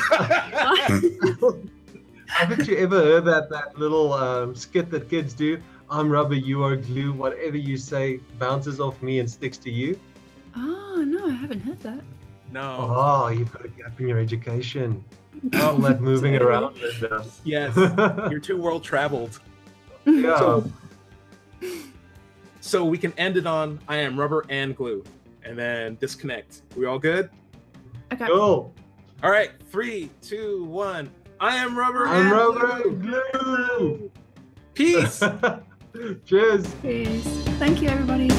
Haven't you ever heard that little skit that kids do? I'm rubber, you are glue. Whatever you say bounces off me and sticks to you. Oh no, I haven't heard that. No. Oh, you've got a gap in your education. All that moving around. And, Yes, you're too world traveled. yeah. So we can end it on I am rubber and glue, and then disconnect. We all good? Okay. Cool. All right, 3, 2, 1. I am rubber. I'm and rubber glue. and glue. Peace. Cheers. Peace. Thank you, everybody.